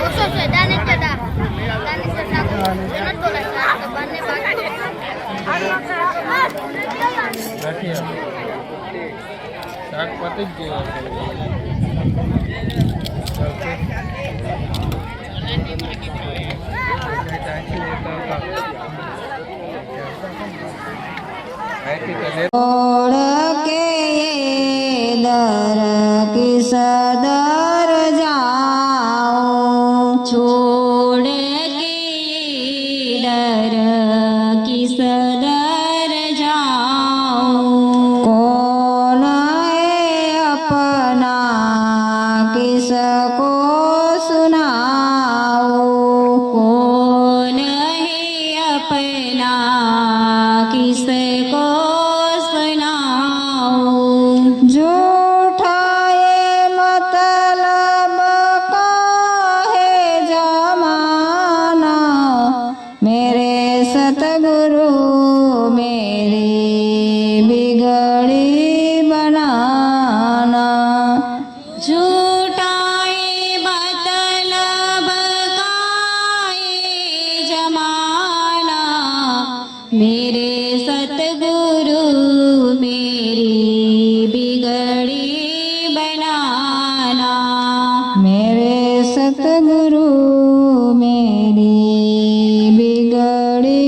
ઓછો છે દાનેશ્વર ઠાકોર એનો તો લાગે તો બંને બાકી શાક પતી જ ગયું के दर किस दर जाओ छोड़ के डर किस दर जाओ कौन है अपना किसको सुनाओ कौन है अपना किसको सतगुरु मेरी बिगड़ी बनाना झूठाए मतलब काए जमाना मेरे सतगुरु मेरी बिगड़ी बनाना मेरे सतगुरु मेरी बिगड़ी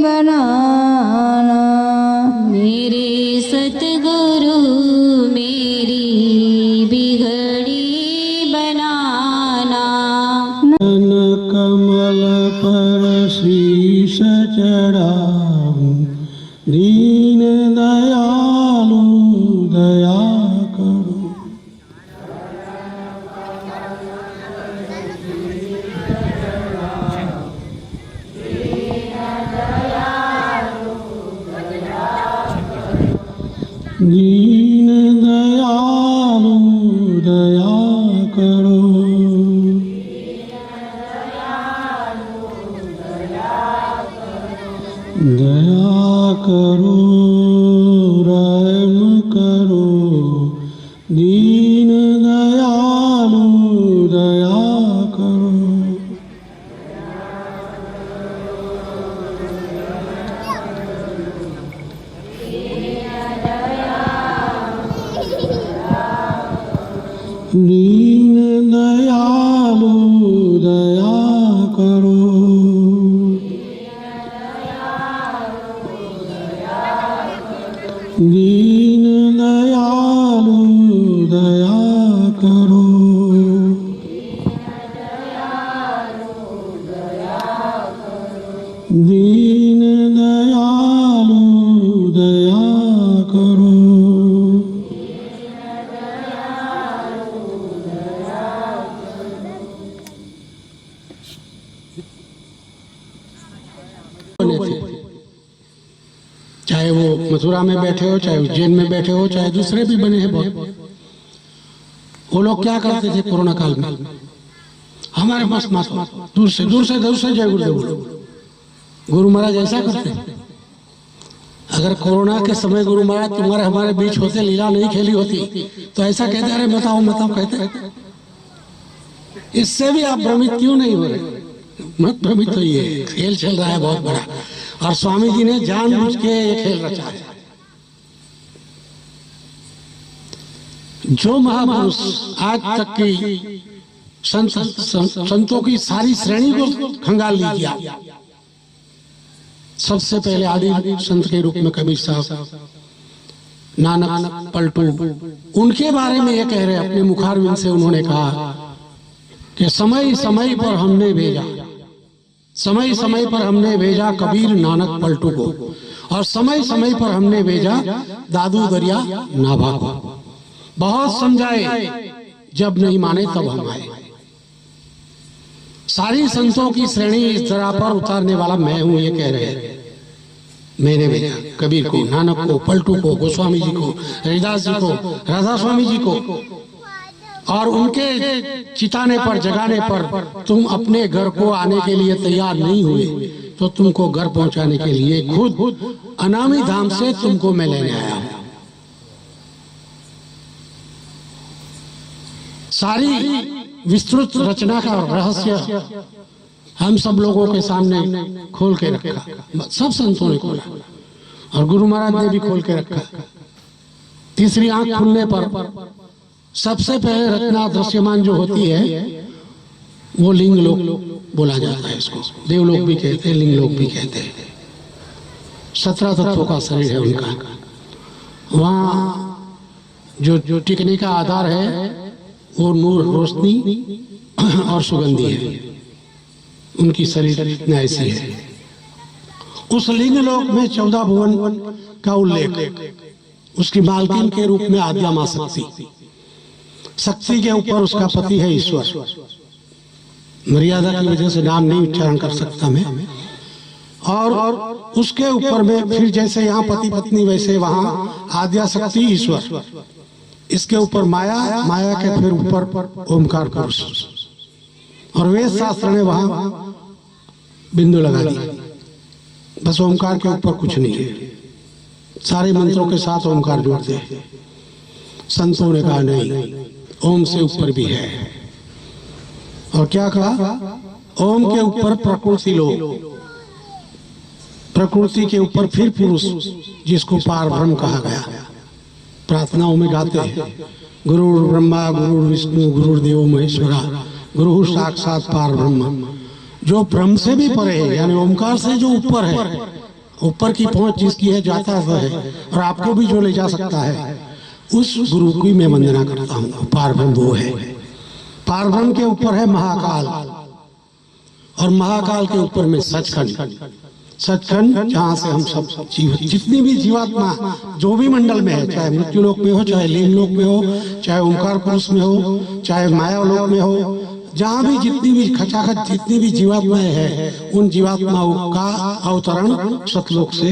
बनाना मेरे सतगुरु मेरी बिगड़ी बनाना कमल पर शीश चढ़ाऊं दीन दयालु दया करो दीन दयालु दया करो दया करो रहम करो दीन दयालु दया करो दीन दयालु दया करो दीन दयालु दया करो दीन दयालु दया करो चाहे वो मथुरा में बैठे हो, चाहे उज्जैन में बैठे हो, चाहे दूसरे भी बने हैं बहुत। वो लोग क्या करते थे कोरोना काल में? हमारे पास दूर से जय गुरुदेव बोलो। गुरु महाराज ऐसा करते हैं। अगर कोरोना के समय गुरु महाराज तुम्हारे हमारे बीच होते, लीला नहीं खेली होती, तो ऐसा कहते अरे बताओ कहते। इससे भी आप भ्रमित क्यों नहीं हो रहे? मत भ्रमित होइए, खेल चल रहा है बहुत बड़ा, और स्वामी जी ने जानबूझ के ये खेल रचा है। जो महापुरुष आज तक की संतों की सारी श्रेणी को खंगाल लीजिए। सबसे पहले आदि संत के रूप में कबीर साहब, नानक, पलटू, उनके बारे में ये कह रहे अपने मुखारविंद से उन्होंने कहा कि समय समय पर हमने भेजा, समय समय पर हमने भेजा कबीर, नानक, पलटू को, और समय समय पर हमने भेजा दादू, दरिया, नाभा को। बहुत समझाए, जब नहीं माने तब हम आए। सारी संतों की श्रेणी इस तरह पर उतारने वाला मैं हूं, ये कह रहे हैं। मैंने भेजा कबीर को, नानक को, पलटू को, गोस्वामी जी को, हरिदास जी को, राधा स्वामी जी को, और उनके चिताने पर, जगाने पर तुम अपने घर को आने के लिए तैयार नहीं हुए, तो तुमको घर पहुंचाने के लिए खुद अनामी धाम से तुमको मैं लेने आया हूं। सारी विस्तृत रचना का रहस्य हम सब लोगों के सामने खोल के रखा। सब संतों ने खोला और गुरु महाराज ने भी खोल के रखा। तीसरी आंख खुलने पर सबसे पहले रचना दृश्यमान जो होती है वो लिंग लोक बोला जाता है। इसको देवलोक भी कहते हैं, लिंग लोक भी कहते हैं। 17 तत्वों का शरीर है उनका। वहाँ जो टिकने का आधार है वो नूर, रोशनी और सुगंधी है। उनकी शरीर इतना ऐसी है। उस लिंग लोक में 14 भुवन का उल्लेख, उसकी मालकिन के रूप में आद्या मां शक्ति, शक्ति के ऊपर उसका पति है ईश्वर। मर्यादा की वजह से नाम नहीं उच्चारण कर सकता मैं। और उसके ऊपर में फिर जैसे यहाँ पति पत्नी वैसे वहाँ आद्या शक्ति ईश्वर, इसके ऊपर माया, माया के फिर ऊपर ओमकार पुरुष। और वेद शास्त्र ने वहाँ बिंदु लगा दी। बस ओमकार के ऊपर कुछ नहीं है। सारे मंत्रों के साथ ओमकार जोड़ते हैं। संतों ने कहा नहीं, ओम से ऊपर भी है। और क्या कहा? ओम के ऊपर प्रकृति लोक, प्रकृति के ऊपर फिर पुरुष, जिसको पार ब्रह्म कहा गया। प्रार्थनाओं में गाते हैं गुरु ब्रह्मा गुरु विष्णु गुरुदेव महेश्वरा गुरु साक्षात पार ब्रह्म। जो ब्रह्म से भी परे है, यानी ओमकार से जो ऊपर है, ऊपर की पहुंच जिसकी है, जाता है और आपको भी जो ले जा सकता है, उस गुरु की मैं वंदना करता हूँ। पार ब्रह्म वो है। पार ब्रह्म के ऊपर है महाकाल, और महाकाल के ऊपर में सचखंड। सचखंड जहाँ से हम सब जीव, जितनी भी जीवात्मा जो भी मंडल में है, चाहे मृत्यु लोक में हो, चाहे लिंग लोक में हो, चाहे ओंकार पुरुष में हो, चाहे माया लोक में हो, जहाँ भी जितनी भी खचाखच जितनी भी जीवात्माएं हैं, उन जीवात्माओं का अवतरण सतलोक से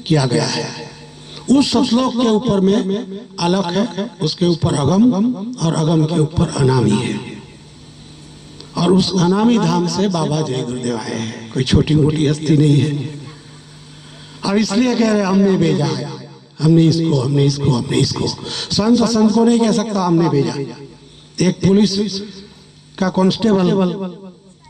किया गया है। उस सतलोक के ऊपर में अलख है, उसके ऊपर अगम, और अगम के ऊपर अनामी है। और उस अनामी धाम से बाबा जय गुरुदेव आए हैं। कोई छोटी मोटी हस्ती नहीं है। और इसलिए कह रहे हमने भेजा, हमने इसको, हमने इसको, हमने इसको। संत को नहीं कह सकता हमने भेजा। एक पुलिस का कांस्टेबल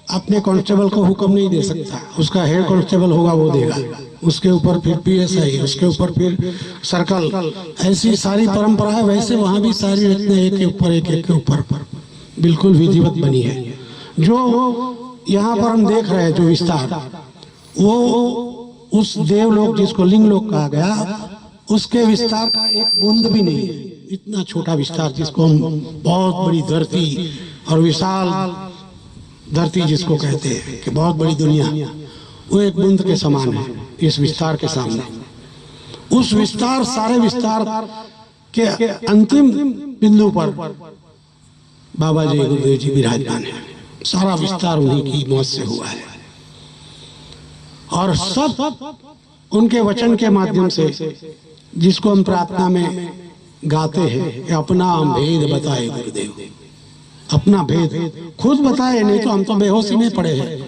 अपने कांस्टेबल को हुक्म नहीं दे सकता। उसका हेड कांस्टेबल होगा वो देगा, उसके ऊपर फिर पीएसआई, उसके ऊपर फिर सर्कल। ऐसी सारी परंपरा है। वैसे वहां भी सारी रचना एक के ऊपर एक के ऊपर बिल्कुल विधिवत बनी है। जो यहाँ पर हम देख रहे हैं जो विस्तार, वो उस देवलोक जिसको लिंग लोक कहा गया, उसके विस्तार का एक बूंद भी नहीं है। इतना छोटा विस्तार जिसको हम बहुत बड़ी धरती और विशाल धरती जिसको कहते हैं कि बहुत बड़ी दुनिया, वो एक बूंद के समान है इस विस्तार के सामने। उस विस्तार, सारे विस्तार के अंतिम बिंदु पर बाबा जय गुरुदेव जी विराजमान है। सारा विस्तार उन्हीं की मौत से हुआ है। और सब उनके वचन के माध्यम से, जिसको हम प्रार्थना में गाते हैं कि अपना भेद बताए गुरुदेव। अपना भेद खुद बताए, नहीं तो हम तो बेहोशी में पड़े हैं।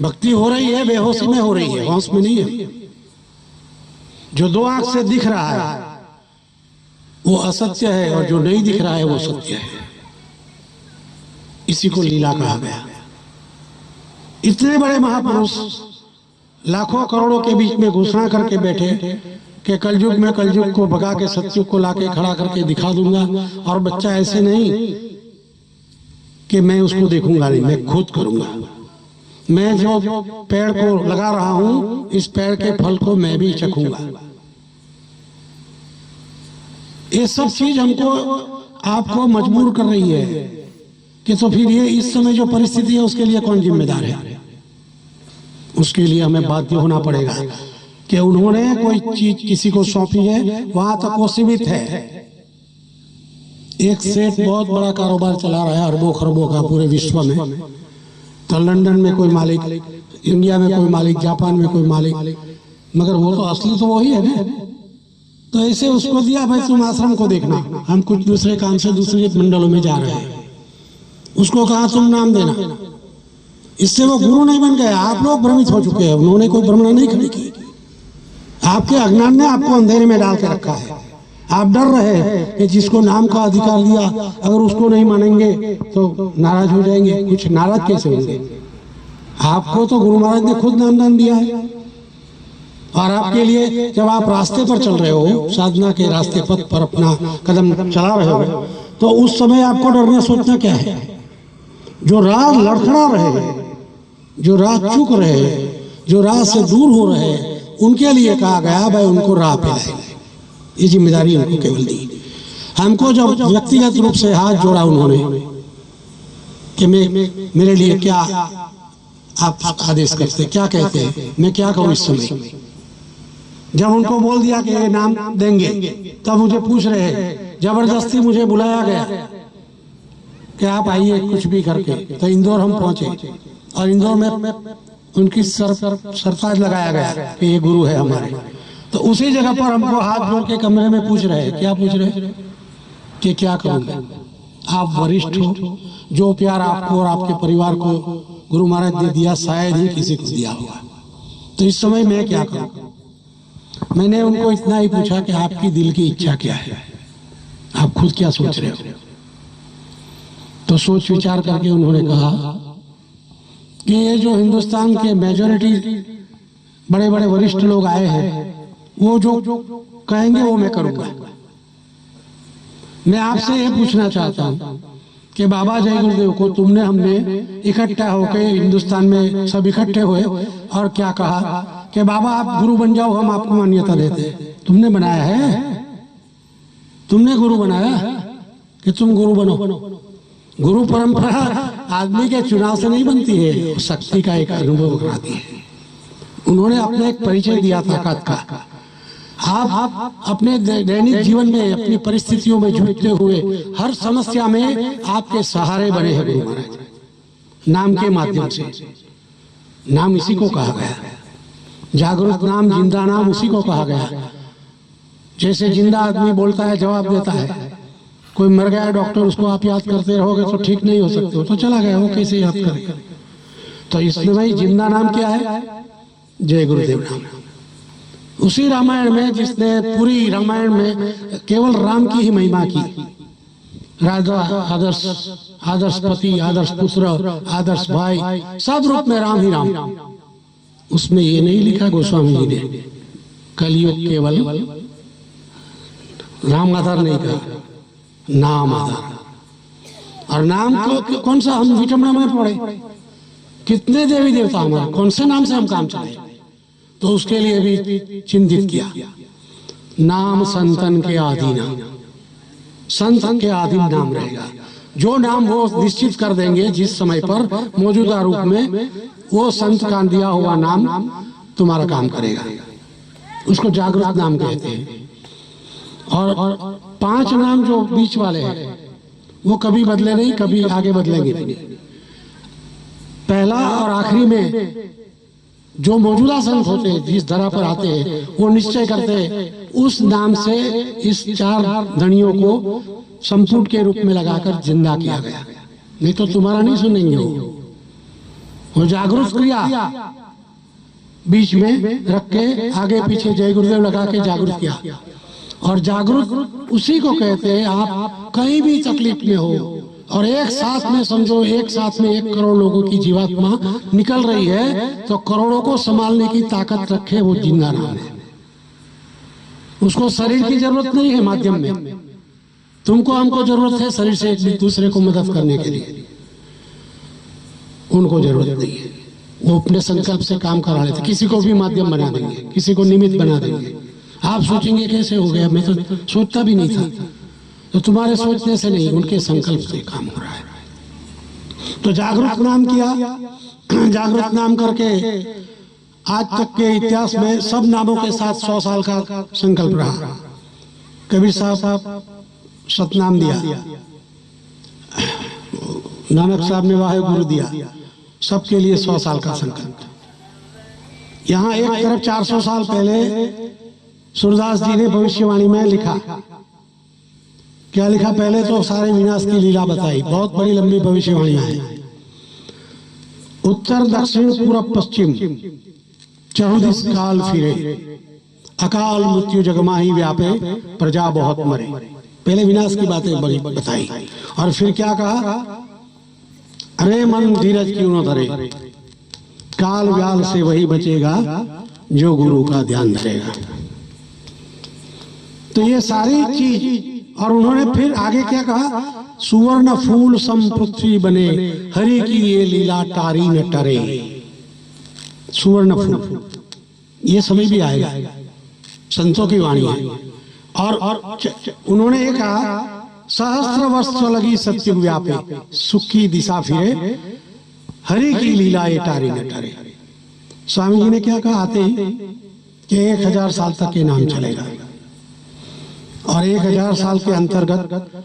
भक्ति हो रही है, बेहोशी में हो रही है, होश में नहीं है। जो दो आंख से दिख रहा है वो असत्य है, और जो नहीं दिख रहा है वो सत्य है। इसी को लीला कहा गया। इतने बड़े महापुरुष लाखों करोड़ों के बीच में घोषणा करके बैठे कि कलयुग में कलयुग को भगा के सतयुग को लाके खड़ा करके दिखा दूंगा। और बच्चा ऐसे नहीं कि मैं उसको देखूंगा, नहीं, मैं खुद करूंगा। मैं जो पेड़ को लगा रहा हूं, इस पेड़ के फल को मैं भी चखूंगा। ये सब चीज हमको आपको मजबूर कर रही है कि तो फिर ये इस समय जो परिस्थिति है उसके लिए कौन जिम्मेदार है? उसके लिए हमें बाध्य होना पड़ेगा कि उन्होंने कोई चीज किसी को सौंपी है, वहां तक वो सीमित है। एक सेठ बहुत बड़ा कारोबार चला रहा है, अरबों खरबों का पूरे विश्व में। तो लंदन में कोई मालिक, इंडिया में कोई मालिक, जापान में कोई मालिक, मगर वो तो असली तो वही है ना। तो ऐसे उसको दिया, भाई तुम आश्रम को देखना, हम कुछ दूसरे काम से दूसरे मंडलों में जा रहे हैं। उसको कहा तुम नाम देना। इससे वो गुरु नहीं बन गया। आप लोग भ्रमित हो चुके हैं। उन्होंने कोई भ्रमण नहीं खड़ी की। आपके अज्ञान ने आपको अंधेरे में डाल के रखा है। आप डर रहे कि जिसको नाम का अधिकार दिया अगर उसको नहीं मानेंगे तो नाराज हो जाएंगे। कुछ नाराज कैसे होंगे? आपको तो गुरु महाराज ने खुद नामदान दिया है, और आपके लिए जब आप रास्ते पर चल रहे हो, साधना के रास्ते पथ पर अपना कदम चला रहे हो, तो उस समय आपको डरना सोचना क्या है? जो राह लड़खड़ा रहे, जो राह चूक रहे, जो राह से दूर हो रहे, उनके लिए कहा गया भाई उनको राह पे लाए। ये जिम्मेदारी उनको केवल दी। हमको जब व्यक्तिगत रूप से हाथ जोड़ा उन्होंने कि मेरे लिए क्या आप आदेश करते, क्या कहते हैं, मैं क्या कहूँ इस समय। जब उनको बोल दिया कि ये नाम देंगे, तब मुझे पूछ रहे, जबरदस्ती मुझे बुलाया गया कि आप आइए कुछ भी करके। तो इंदौर हम पहुंचे और इंदौर में उनकी सरताज लगाया गया कि ये गुरु है हमारे। तो उसी जगह पर हमको हाथ जोड़ के कमरे में पूछ रहे, क्या पूछ रहे कि क्या करूंगा? आप वरिष्ठ हो, जो प्यार आपको और आपके परिवार को गुरु महाराज ने दिया शायद ही किसी को दिया होगा, तो इस समय मैं क्या करूं? मैंने उनको इतना ही पूछा कि आपकी दिल की इच्छा क्या है, आप खुद क्या सोच रहे हो? तो सोच विचार करके उन्होंने कहा कि ये जो हिंदुस्तान के मेजॉरिटी बड़े बड़े वरिष्ठ लोग आए हैं, वो जो कहेंगे वो मैं करूंगा। मैं आपसे ये पूछना चाहता हूँ कि बाबा जय गुरुदेव को तुमने हमने इकट्ठा होकर हिंदुस्तान में सब इकट्ठे हुए और क्या कहा कि बाबा आप गुरु बन जाओ, हम आपको मान्यता देते हैं। तुमने बनाया है, तुमने गुरु बनाया कि तुम गुरु बनो। गुरु परंपरा आदमी के चुनाव से नहीं बनती है, शक्ति का एक अनुभव कराती है। उन्होंने अपने एक परिचय दिया ताकत का। आप अपने दैनिक जीवन में अपनी परिस्थितियों में जूझते हुए हर समस्या में आपके सहारे बने हैं गुरु महाराज, नाम के माध्यम से। नाम इसी को कहा गया, जागरूक नाम, जिंदा नाम उसी को कहा गया। जैसे जिंदा आदमी बोलता है, जवाब देता है। कोई मर गया डॉक्टर, उसको आप याद करते रहोगे तो ठीक नहीं हो सकते, तो चला गया, वो कैसे याद करेगा? तो इसमें भाई जिंदा नाम क्या है? जय गुरुदेव नाम। उसी रामायण में जिसने पूरी रामायण में केवल राम की ही महिमा की, राजा, आदर्श पति, आदर्श पुत्र, आदर्श भाई, सब रूप में राम ही राम। उसमें ये नहीं लिखा गोस्वामी जी ने कलयुग केवल राम आधार नहीं कहा, नाम आधार। और नाम को कौन सा हम विटमना में पढ़े, कितने देवी देवता हमारे, कौन से नाम से हम काम चलाए? तो उसके लिए भी चिंतित किया। नाम संतन के आदि नाम, संत के आदि नाम रहेगा। जो नाम वो निश्चित कर देंगे जिस समय पर मौजूदा रूप में, वो संत का दिया हुआ नाम तुम्हारा काम करेगा। उसको जागृत नाम कहते हैं। और 5 नाम जो बीच वाले हैं वो कभी बदले नहीं, कभी आगे बदलेंगे नहीं। पहला और आखिरी में जो मौजूदा संत होते हैं, जिस धरा पर आते हैं, वो निश्चय करते हैं उस नाम से इस 4 धनियों को संपुट के रूप में लगाकर जिंदा किया गया। नहीं तो तुम्हारा नहीं सुनेंगे। वो जागरूक क्रिया बीच में रख के आगे पीछे जय गुरुदेव लगा के जागरूक किया। और जागरूक उसी को कहते हैं आप कहीं भी तकलीफ में हो और एक साथ में समझो, एक साथ में 1 करोड़ लोगों की जीवात्मा निकल रही है, तो करोड़ों को संभालने की ताकत रखे वो जिंदा नाम है। उसको शरीर की जरूरत नहीं है माध्यम में, तुमको हमको जरूरत है शरीर से एक दूसरे को मदद करने के लिए, उनको जरूरत नहीं है। वो अपने संकल्प से काम करा लेते, किसी को भी माध्यम बना देंगे, किसी को निमित्त बना देंगे। आप सोचेंगे कैसे हो गया, मैं तो सोचता भी नहीं था। तो तुम्हारे सोचने से नहीं, उनके संकल्प से काम हो रहा है। तो जागरूक नाम किया। जागरूक नाम करके आज तक के इतिहास में सब नामों के साथ 100 साल का संकल्प रहा। कबीर साहब सतनाम दिया, नानक साहब ने वाहे गुरु दिया, सबके लिए 100 साल का संकल्प। यहाँ एक तरफ 400 साल पहले सूरदास जी ने भविष्यवाणी में लिखा। क्या लिखा? पहले तो सारे विनाश की लीला बताई, बहुत बड़ी लंबी भविष्यवाणियां हैं। उत्तर दक्षिण पूर्व पश्चिम 14 काल फिरे, अकाल मृत्यु जगमाही व्यापे प्रजा बहुत मरे। पहले विनाश की बातें बड़ी बताई और फिर क्या कहा, अरे मन धीरज क्यों न धरे, काल व्याल से वही बचेगा जो गुरु का ध्यान धरेगा। तो ये सारी चीज, और उन्होंने फिर आगे क्या कहा, सुवर्ण फूल सम पृथ्वी बने, हरि की ये लीला टारी न टरे। सुवर्ण फूल, ये समय भी आएगा, संतों की वाणी है। और उन्होंने ये कहा, सहस्त्र वर्ष लगी सत्युग व्यापे, सुख की दिशा फिरे, हरि की लीला ये टारी न टरे। स्वामी जी ने क्या कहा आते ही कि 1000 साल तक ये नाम चलेगा, और 1000 साल के अंतर्गत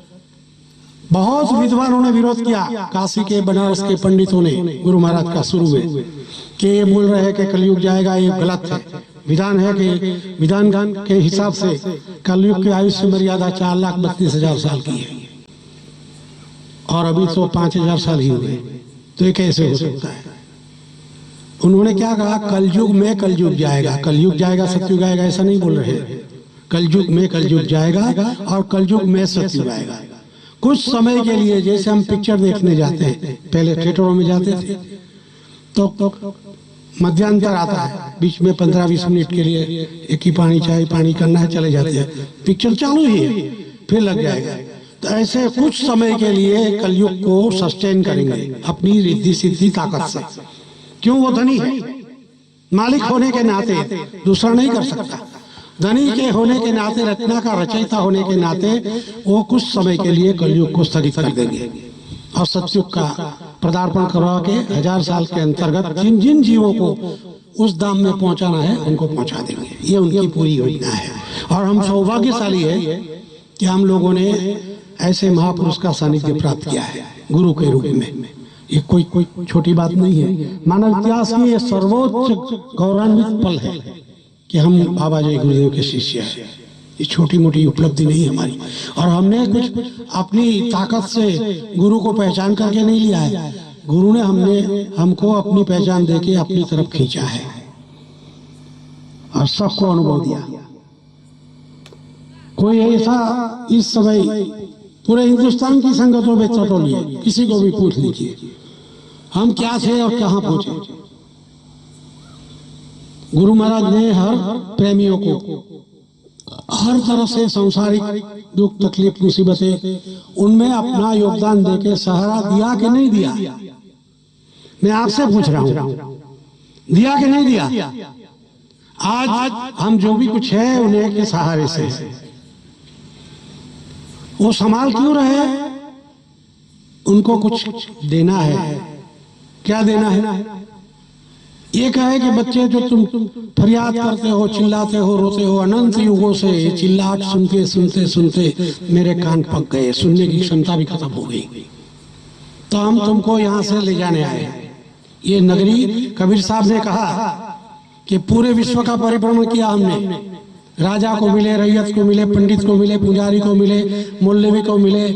बहुत विद्वानों ने विरोध किया। काशी के बनारस के पंडितों ने गुरु महाराज का शुरू में कि ये बोल रहे हैं कि कलयुग जाएगा, ये गलत है। विधान है कि विधान के हिसाब से कलयुग की आयुष्य मर्यादा 4,32,000 साल की है, और अभी तो 5,000 साल ही हुए, तो ये कैसे हो सकता है। उन्होंने क्या कहा, कलयुग में कलयुग जाएगा, कलयुग जाएगा सतयुग आएगा ऐसा नहीं बोल रहे, कलयुग में कलयुग जाएगा और कलयुग में सतयुग आएगा। कुछ समय के लिए, जैसे हम पिक्चर देखने जाते हैं, पहले थिएटरों में जाते थे तो मध्यांतर आता है, बीच में 15-20 मिनट के लिए एक ही पानी चाय पानी करना है, चले जाते हैं, पिक्चर चालू ही है, फिर लग जाएगा। तो ऐसे कुछ समय के लिए कलयुग को सस्टेन करेंगे अपनी रिद्धि सिद्धि ताकत से। क्यों, वो धनी है, मालिक होने के नाते दूसरा नहीं कर सकता। धनी के होने के नाते, रचना का रचयिता होने के नाते वो कुछ समय के लिए कलयुग को स्थगित कर देंगे और सतयुग का पदार्पण करवा के 1000 साल के अंतर्गत जिन जिन जीवों को उस धाम में पहुंचाना है उनको पहुंचा देंगे। ये उनकी पूरी योजना है, और हम सौभाग्यशाली है कि हम लोगों ने ऐसे महापुरुष का सानिध्य प्राप्त किया है गुरु के रूप में। ये कोई छोटी बात नहीं है, मानव इतिहास की ये सर्वोच्च गौरवान्वित पल है कि हम बाबा जी गुरुदेव के शिष्य हैं। ये छोटी मोटी उपलब्धि नहीं हमारी, और हमने कुछ अपनी ताकत से गुरु को पहचान करके नहीं लिया है, गुरु ने हमको अपनी पहचान देके अपनी तरफ खींचा है और सबको अनुभव दिया। कोई ऐसा इस समय पूरे हिंदुस्तान की संगतों में चटोली है, किसी को भी पूछ लीजिए हम क्या थे और कहाँ पहुंचे। गुरु महाराज ने हर प्रेमियों को हर तरफ से सांसारिक दुख तकलीफ मुसीबतें, उनमें अपना योगदान देके सहारा दिया कि नहीं दिया। मैं आपसे पूछ रहा हूं, दिया कि नहीं दिया। आज हम जो भी कुछ है उन्हें के सहारे से वो संभाल क्यों रहे, उनको कुछ देना है। क्या देना है, ये कहे कि बच्चे जो तुम फरियाद करते हो, चिल्लाते हो, रोते हो, अनंत युगों से चिल्लाहट सुनते सुनते सुनते मेरे कान पक गए, सुनने की क्षमता भी खत्म हो गई, तो हम तुमको यहाँ से ले जाने आए। ये नगरी, कबीर साहब ने कहा कि पूरे विश्व का परिभ्रमण किया हमने, राजा को मिले, रैयत को मिले, पंडित को मिले, पुजारी को मिले, मौलवी को मिले,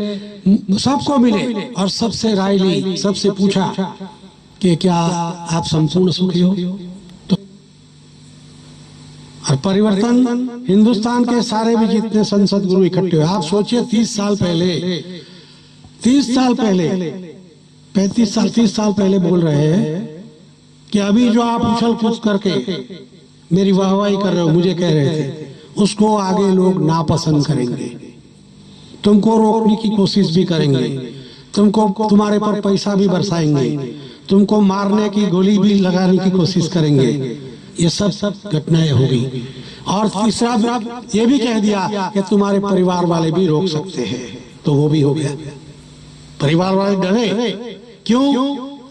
सबको मिले, और सबसे राय ली, सबसे पूछा कि क्या आप संपूर्ण सुखी हो। तो और परिवर्तन हिंदुस्तान के सारे भी जितने संसद गुरु इकट्ठे हुए, आप सोचिए 30 साल पहले 30 साल पहले 35 साल 30 साल पहले बोल रहे हैं कि अभी जो आप उछल कूद करके मेरी वाहवाही कर रहे हो, मुझे कह रहे थे, उसको आगे लोग नापसंद करेंगे, तुमको रोकने की कोशिश भी करेंगे, तुमको तुम्हारे पर पैसा भी बरसाएंगे, तुमको मारने की गोली भी लगाने की कोशिश करेंगे। ये सब घटनाएं होगी। और तीसरा ये भी कह दिया कि तुम्हारे परिवार वाले भी रोक सकते हैं, तो वो भी हो गया। परिवार वाले डरे, क्यों,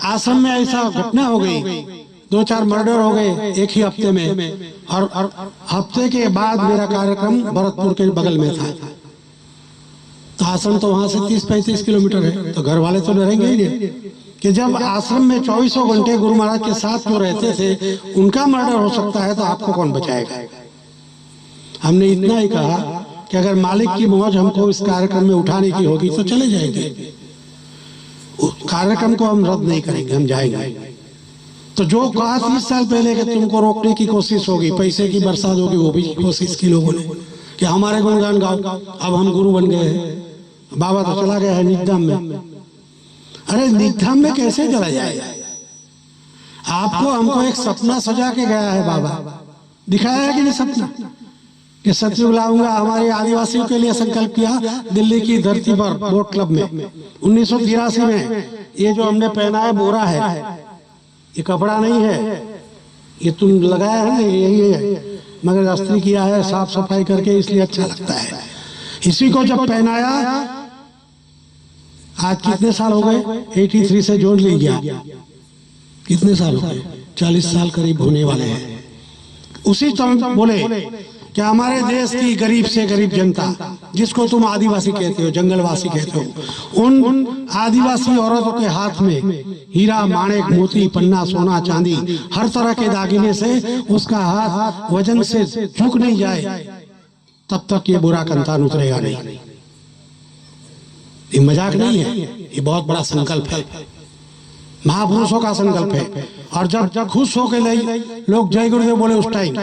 आश्रम में ऐसा घटना हो गई, 2-4 मर्डर हो गए एक ही हफ्ते में, और हफ्ते के बाद मेरा कार्यक्रम भरतपुर के बगल में था, तो आश्रम तो वहां से 30-35 किलोमीटर है, तो घर वाले तो डरेंगे ही नहीं कि जब आश्रम में 24 घंटे गुरु महाराज के साथ जो रहते थे उनका मर्डर हो सकता है, तो आपको कौन बचाएगा। हमने इतना ही कहा कि अगर मालिक की मौज हमको इस कार्यक्रम में उठाने की होगी तो चले जाएंगे, कार्यक्रम को हम रद्द नहीं करेंगे, हम जाएंगे। तो जो कहा 30 साल पहले कि तुमको रोकने की कोशिश होगी, पैसे की बरसात होगी, वो भी कोशिश की लोगों ने कि हमारे गुणगान गाओ। अब हम गुरु बन गए हैं। बाबा तो चला गया है निगधाम में। अरे निगधाम में कैसे चला जाए? आपको हमको एक सपना सजा के गया है बाबा, दिखाया है कि नहीं सपना कि सतयुग लाऊंगा। हमारे आदिवासियों के लिए संकल्प किया दिल्ली की धरती पर बोट क्लब में 1983 में। ये जो हमने पहना है बोरा है, ये कपड़ा नहीं है, ये तुम लगाया है ना, यही है, मगर अस्त्री किया है साफ सफाई करके, इसलिए अच्छा लगता है। इसी को जब पहनाया, आज कितने साल हो गए? 83 से जोड़ लीजिए, कितने साल हो गए? 40 साल करीब होने वाले हैं। उसी समय बोले कि हमारे देश की गरीब से गरीब जनता, जिसको तुम आदिवासी कहते हो, जंगलवासी कहते हो, उन आदिवासी औरतों के हाथ में हीरा, माणिक, मोती, पन्ना, सोना, चांदी, हर तरह के दागिने से उसका हाथ वजन से झुक नहीं जाए, तब तक ये बुरा कंतान उतरेगा नहीं। ये मजाक नहीं है, ये बहुत बड़ा संकल्प है, महापुरुषों का संकल्प है। और जब खुश होके लोग जय गुरुदेव बोले उस टाइम,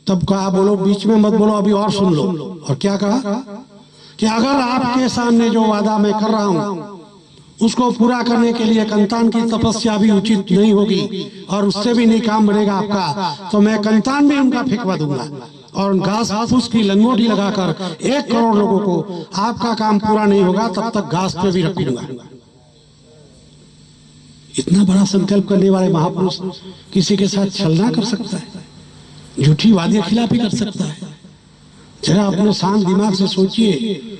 तब कहा बोलो, बीच में मत बोलो, अभी और सुन लो। और क्या कहा कि अगर आपके सामने जो वादा मैं कर रहा हूं उसको पूरा करने के लिए कंतान की तपस्या भी उचित नहीं होगी और उससे भी नहीं काम बढ़ेगा आपका, तो मैं कंतान भी उनका फेंकवा दूंगा और घास फूस की लंगोटी लगाकर 1 करोड़ लोगों को, आपका काम पूरा नहीं होगा तब तक घास पे भी रखूंगा। इतना बड़ा संकल्प करने वाले महापुरुष किसी के साथ छलना कर सकता है, झूठी वादी खिलाफी कर सकता है? जरा अपने शांत दिमाग से सोचिए।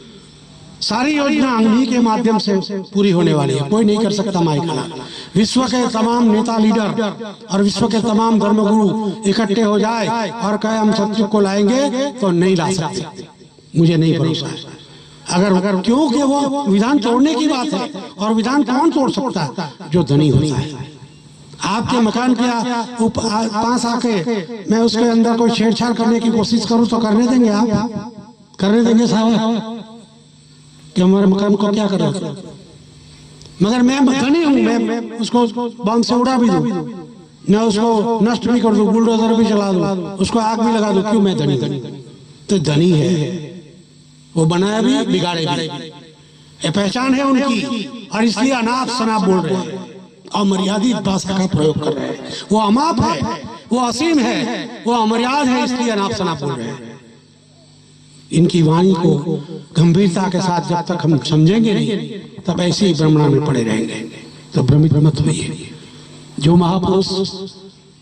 सारी योजना अंगही के माध्यम से पूरी होने वाली है, कोई नहीं कर सकता माई का। विश्व के तमाम नेता, लीडर और विश्व के तमाम धर्मगुरु इकट्ठे हो जाए और कहे हम सत्युग को लाएंगे, तो नहीं ला सकते। मुझे नहीं भरोसा है। अगर क्योंकि वो विधान तोड़ने की बात है, और विधान कौन तोड़ सकता है? जो धनी होता है। आपके मकान के पास आके मैं उसके अंदर कोई छेड़छाड़ करने की कोशिश करूं तो करने देंगे? आप करने देंगे साहब कि हमारे मकान को क्या कर रहा? मगर मैं धनी हूं, मैं उसको बम से उड़ा भी दूं, मैं उसको नष्ट भी कर दूं, बुलडोजर भी चला दूं, उसको आग भी लगा दूं, क्यों? मैं धनी। तो धनी है, वो बनाया भी बिगाड़े भी, ये पहचान है उनकी, और इसलिए अनाप शनाप बोल रहे हैं, अमर्यादित भाषा का प्रयोग कर रहे हैं। वो अमाप है, वो असीम है, वो अमर्याद है, इसलिए अनाप शनाप बोल रहे हैं। इनकी वाणी को गंभीरता के साथ जब तक हम समझेंगे नहीं, तब ऐसे ही भ्रमणा में पड़े रहेंगे। तो भ्रमित मत होइए। जो महापुरुष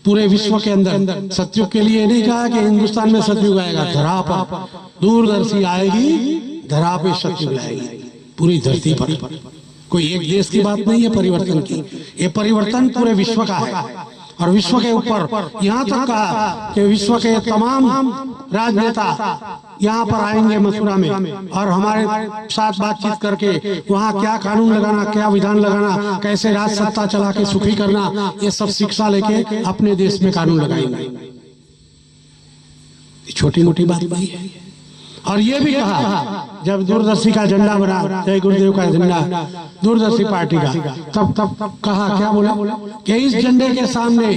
पूरे विश्व के अंदर सत्युग के लिए नहीं कहा कि हिंदुस्तान में सत्युग आएगा, धरा पर दूरदर्शी आएगी, धरा पे सत्युग लाएगी, पूरी धरती पर। कोई एक देश की बात नहीं है परिवर्तन की, ये परिवर्तन पूरे विश्व का है। और विश्व के ऊपर यहाँ तक कहा कि विश्व के तमाम राजनेता यहाँ पर आएंगे मथुरा में, और हमारे साथ बातचीत करके वहाँ क्या कानून लगाना, क्या विधान लगाना, कैसे राज सत्ता चला के सुखी करना, ये सब शिक्षा लेके अपने देश में कानून लगाएंगे। छोटी मोटी बात नहीं है। और ये भी कहा जब दूरदर्शी का झंडा बना, जय गुरुदेव का झंडा दूरदर्शी पार्टी का, तब कहा, क्या बोला कि इस झंडे के सामने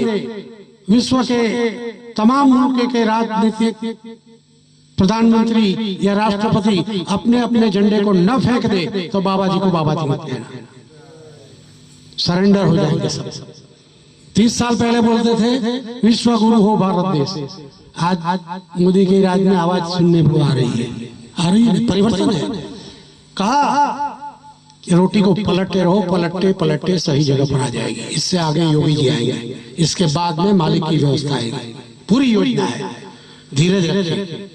विश्व के तमाम मुल्क के राजनीतिक प्रधानमंत्री या राष्ट्रपति अपने अपने झंडे को न फेंक दे तो बाबा जी को बाबा जी मत कहना, सरेंडर हो जाएंगे सब। 30 साल पहले बोलते थे विश्व गुरु हो भारत देश, आज मोदी के राज में आवाज सुनने को आ रही है, परिवर्तन है। कहा कि रोटी को पलटते रहो, पलटते पलटते सही जगह पर आ जाएगी। इससे आगे योगी जी आएंगे, इसके बाद में मालिक की व्यवस्था आएगी, पूरी योजना है। धीरे धीरे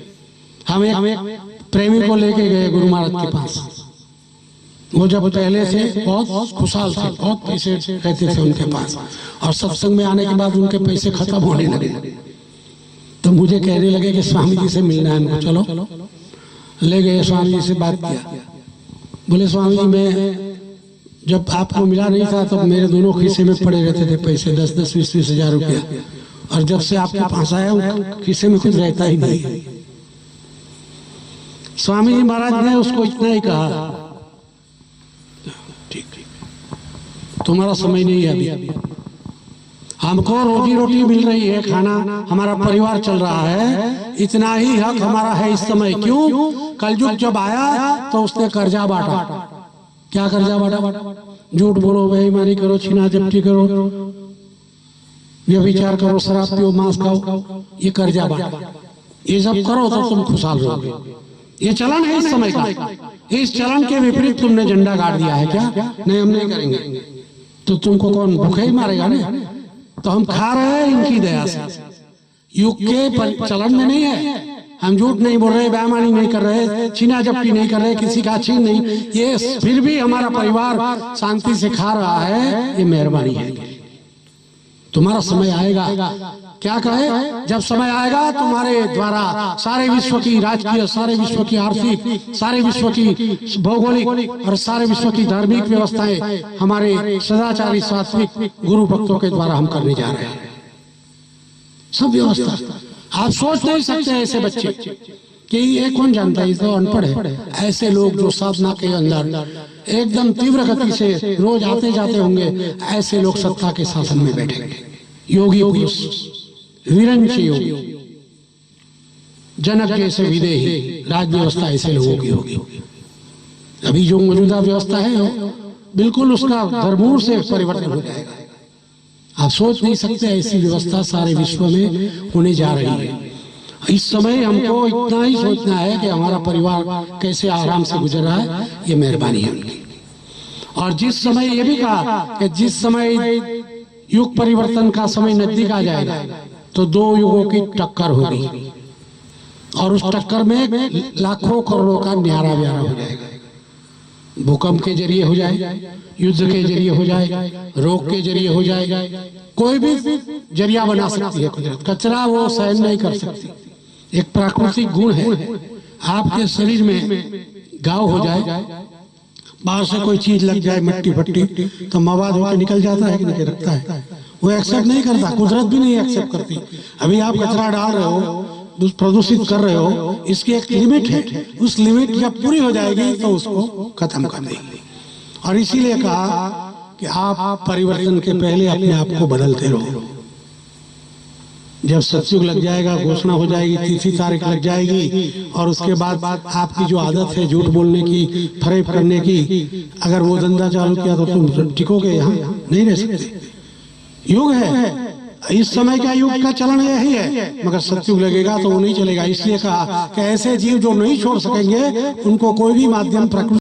हम एक प्रेमी को लेके गए गुरु महाराज के पास। वो जब पहले से बहुत खुशहाल थे, बहुत पैसे रहते थे उनके पास, और सत्संग में आने के बाद उनके पैसे खत्म होने लगे। तो मुझे कहने लगे कि स्वामी जी से मिलना है हमको, चलो। ले गए, स्वामी जी से बात किया। बोले स्वामी जी, मैं जब आपको मिला नहीं था तब मेरे दोनों खीसे में पड़े रहते थे पैसे, 10-10, 20-20 हजार रुपया, और जब से आपके पास आया खीसे में कुछ रहता ही नहीं। स्वामी जी महाराज ने उसको इतना ही कहा, ठीक, तुम्हारा समय नहीं है अभी, हमको रोजी रोटी मिल रही है, खाना हमारा परिवार चल रहा है, इतना ही हक हमारा है इस समय। क्यों? कलयुग जब आया तो उसने कर्जा बांटा। क्या कर्जा बांटा? झूठ बोलो, बेईमानी करो, छीना झपटी करो, व्यभिचार करो, शराब पियो, मांस खाओ, ये कर्जा बांटा। ये सब करो तो तुम खुशहाल रहोगे। ये चलन है इस समय का। इस चलन के विपरीत तुमने झंडा गाड़ दिया है क्या? नहीं, हम नहीं करेंगे। तो तुमको कौन भूखे ही मारेगा ना? तो हम खा रहे हैं इनकी दया से। युग के चलन में नहीं है। हम झूठ नहीं बोल रहे, बेईमानी नहीं कर रहे, छीना झपटी नहीं कर रहे, किसी का छीन नहीं, ये फिर भी हमारा परिवार शांति से खा रहा है, ये मेहरबानी है। तुम्हारा समय आएगा, क्या कहे, जब समय आएगा तुम्हारे द्वारा सारे विश्व की राजकीय, सारे विश्व की आर्थिक, सारे विश्व की भौगोलिक और सारे विश्व की धार्मिक व्यवस्थाएं हमारे सदाचारी सात्विक गुरु भक्तों के द्वारा हम करने जा रहे हैं। सब व्यवस्था आप सोच नहीं सकते। ऐसे बच्चे कि ये कौन जानता है, ये तो अनपढ़ है। ऐसे लोग जो साधना के अंदर एकदम तीव्र गति से रोज आते जाते होंगे, ऐसे लोग सत्ता के शासन में बैठेंगे। योगी पुरुष, विरंच योगी, जनक जैसे विदेही, राज व्यवस्था ऐसे लोगों की होगी। अभी जो मौजूदा व्यवस्था है बिल्कुल उसका धरमूल से परिवर्तन हो जाएगा। आप सोच नहीं सकते ऐसी व्यवस्था सारे विश्व में होने जा रही है। इस समय हमको इतना ही सोचना है कि हमारा परिवार कैसे आराम से गुजर रहा है, ये मेहरबानी है उनकी। और जिस समय ये भी कहा कि जिस समय युग परिवर्तन का समय नजदीक आ जाएगा तो दो युगों की टक्कर होगी, और उस टक्कर में लाखों करोड़ों का न्यारा ब्यारा हो जाएगा। भूकंप के जरिए हो जाएगा, युद्ध के जरिए हो जाएगा, रोग के जरिए हो जाएगा, कोई भी जरिया बना सकती है कुदरत। कचरा वो सहन नहीं कर सकती, एक प्राकृतिक गुण है। आपके शरीर में घाव हो जाए, बाहर से कोई चीज लग जाए, मिट्टी फट्टी, तो मवाद होकर निकल जाता है कि नहीं रखता है, वो एक्सेप्ट नहीं करता, कुदरत भी नहीं एक्सेप्ट करती। अभी आप कचरा डाल रहे हो, प्रदूषित कर रहे हो, इसकी एक लिमिट है, उस लिमिट जब पूरी हो जाएगी तो उसको खत्म कर देगी। और इसीलिए कहा कि आप परिवर्तन के पहले अपने आप को बदलते रहो। जब सतयुग लग जाएगा, घोषणा हो जाएगी, तिथि तारीख लग जाएगी, और उसके बाद आपकी जो आदत है झूठ बोलने की, फरेब करने की, अगर वो धंधा चालू किया तो तुम टिकोगे, यहाँ नहीं रह सकते। युग है, इस समय का युग का चलन यही है, मगर सतयुग लगेगा तो वो नहीं चलेगा। इसलिए कहा कि ऐसे जीव जो नहीं छोड़ सकेंगे उनको कोई भी माध्यम प्रकृति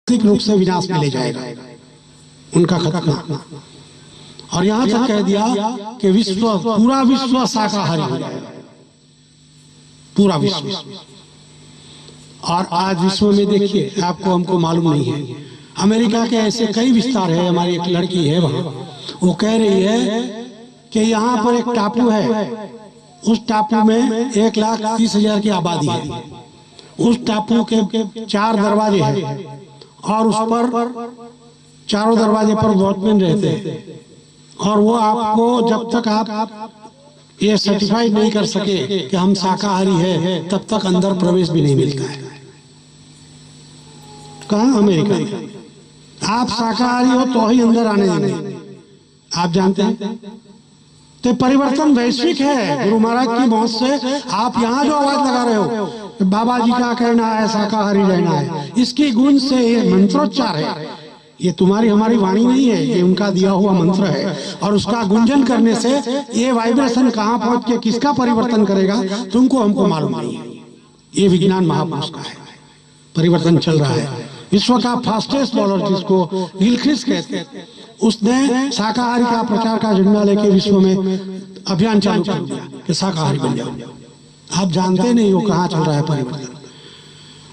प्राकृतिक रूप से विनाश में ले जाएगा, उनका खत्म। और यहां तक कह दिया कि पूरा विश्व शाकाहारी हो जाएगा, पूरा विश्व। और आज विश्व में देखिए, आपको हमको मालूम नहीं है, अमेरिका के ऐसे कई विस्तार है। हमारी एक लड़की है वहां, वो कह रही है कि यहाँ पर एक टापू है, उस टापू में 1,30,000 की आबादी है। उस टापू के 4 दरवाजे हैं और उस पर चारों दरवाजे पर वॉचमैन रहते हैं। और वो आपको जब तक आप ये सर्टिफाइड नहीं कर सके कि हम शाकाहारी है, तब तक अंदर प्रवेश भी नहीं मिलता है। कहाँ? अमेरिका। आप शाकाहारी हो तो ही अंदर आने देंगे, आप जानते हैं। तो परिवर्तन वैश्विक है। गुरु महाराज की मौत से आप यहाँ जो आवाज लगा रहे हो, बाबा जी का कहना है शाकाहारी रहना है, इसकी गूंज से ये मंत्रोच्चार है। ये तुम्हारी हमारी वाणी नहीं है, ये उनका दिया हुआ मंत्र है। और उसका गुंजन करने से ये वाइब्रेशन कहाँ पहुंच के किसका परिवर्तन करेगा, तुमको हमको मालूम नहीं है। ये विज्ञान महापुरुष का है, परिवर्तन चल रहा है। विश्व का फास्टेस्ट बॉलर जिसको गिलख्रिस्ट कहते हैं, उसने शाकाहारी का प्रचार का झंडा लेके विश्व में अभियान चालू कर दिया कि शाकाहारी बन जाओ। आप जानते नहीं हो कहाँ चल रहा है परिवर्तन।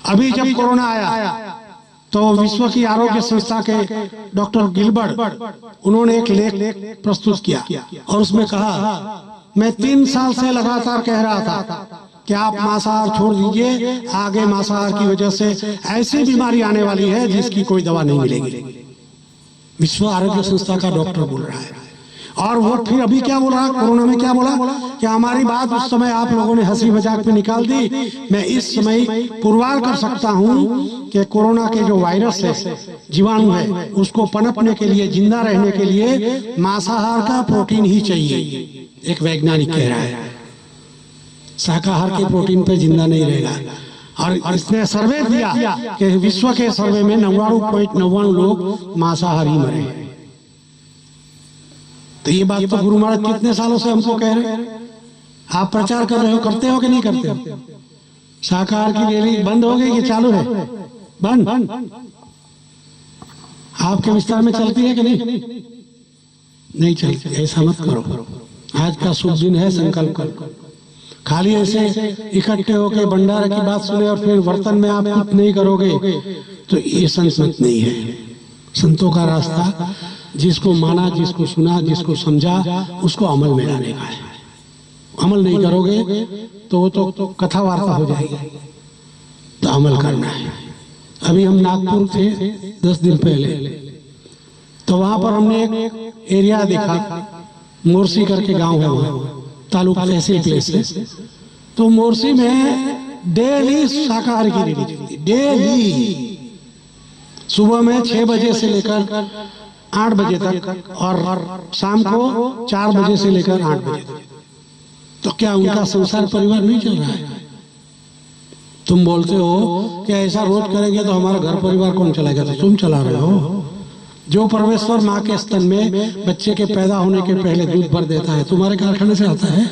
अभी जब कोरोना आया तो विश्व की आरोग्य संस्था के डॉक्टर गिलबर्ट, उन्होंने एक लेख प्रस्तुत किया और उसमें कहा, मैं 3 साल से लगातार कह रहा था कि आप मांसाहार छोड़ दीजिए, आगे मांसाहार की वजह से ऐसी बीमारी आने वाली है जिसकी कोई दवा नहीं मिलेगी। विश्व आरोग्य संस्था का डॉक्टर बोल रहा है। और वो फिर अभी क्या बोल रहा है, कोरोना में क्या बोला कि हमारी बात उस समय आप लोगों ने हंसी मजाक में निकाल दी। मैं इस समय पुरवार कर सकता हूं कि कोरोना के जो वायरस है, जीवाणु है, उसको पनपने के लिए, जिंदा रहने के लिए मांसाहार का प्रोटीन ही चाहिए। एक वैज्ञानिक कह रहा है, शाकाहार के प्रोटीन पे जिंदा नहीं रहेगा। और इसने सर्वे दिया कि विश्व के सर्वे में 99.99 लोग मांसाहारी मरे। तो ये बात तो गुरु महाराज कितने सालों से हमको कह रहे हैं। आप प्रचार कर रहे हो, करते हो कि नहीं करते हो? शाकाहार की रैली बंद हो गई कि चालू है? बंद। आपके विस्तार में चलती है कि नहीं? नहीं चलती। ऐसा मत करो, आज का शुभ दिन है, संकल्प करो। खाली ऐसे इकट्ठे होकर भंडारा की बात सुने और फिर वर्तन में आप कुछ नहीं करोगे तो ये संत नहीं है। संतों का रास्ता जिसको माना, जिसको सुना, जिसको समझा, उसको अमल में लाने का है। अमल नहीं करोगे तो वो तो कथा वार्ता हो जाएगी। तो अमल करना है। अभी हम नागपुर थे 10 दिन पहले, तो वहां पर हमने एक एरिया देखा, मोरसी करके गांव है वहां, तालुका तहसील प्लेस है। तो मोरसी में डेली शाकाहारी की रैली चलती, डेली सुबह में 6 बजे से लेकर 8 बजे तक और शाम को 4 बजे से लेकर 8 बजे तक। तो क्या उनका संसार परिवार नहीं चल रहा है? तुम बोलते हो कि ऐसा रोज करेंगे तो हमारा घर परिवार कौन चलाएगा? तो तुम चला रहे हो। जो परमेश्वर माँ के स्तन में बच्चे के पैदा होने के पहले दूध भर देता है, तुम्हारे कारखाने से आता है?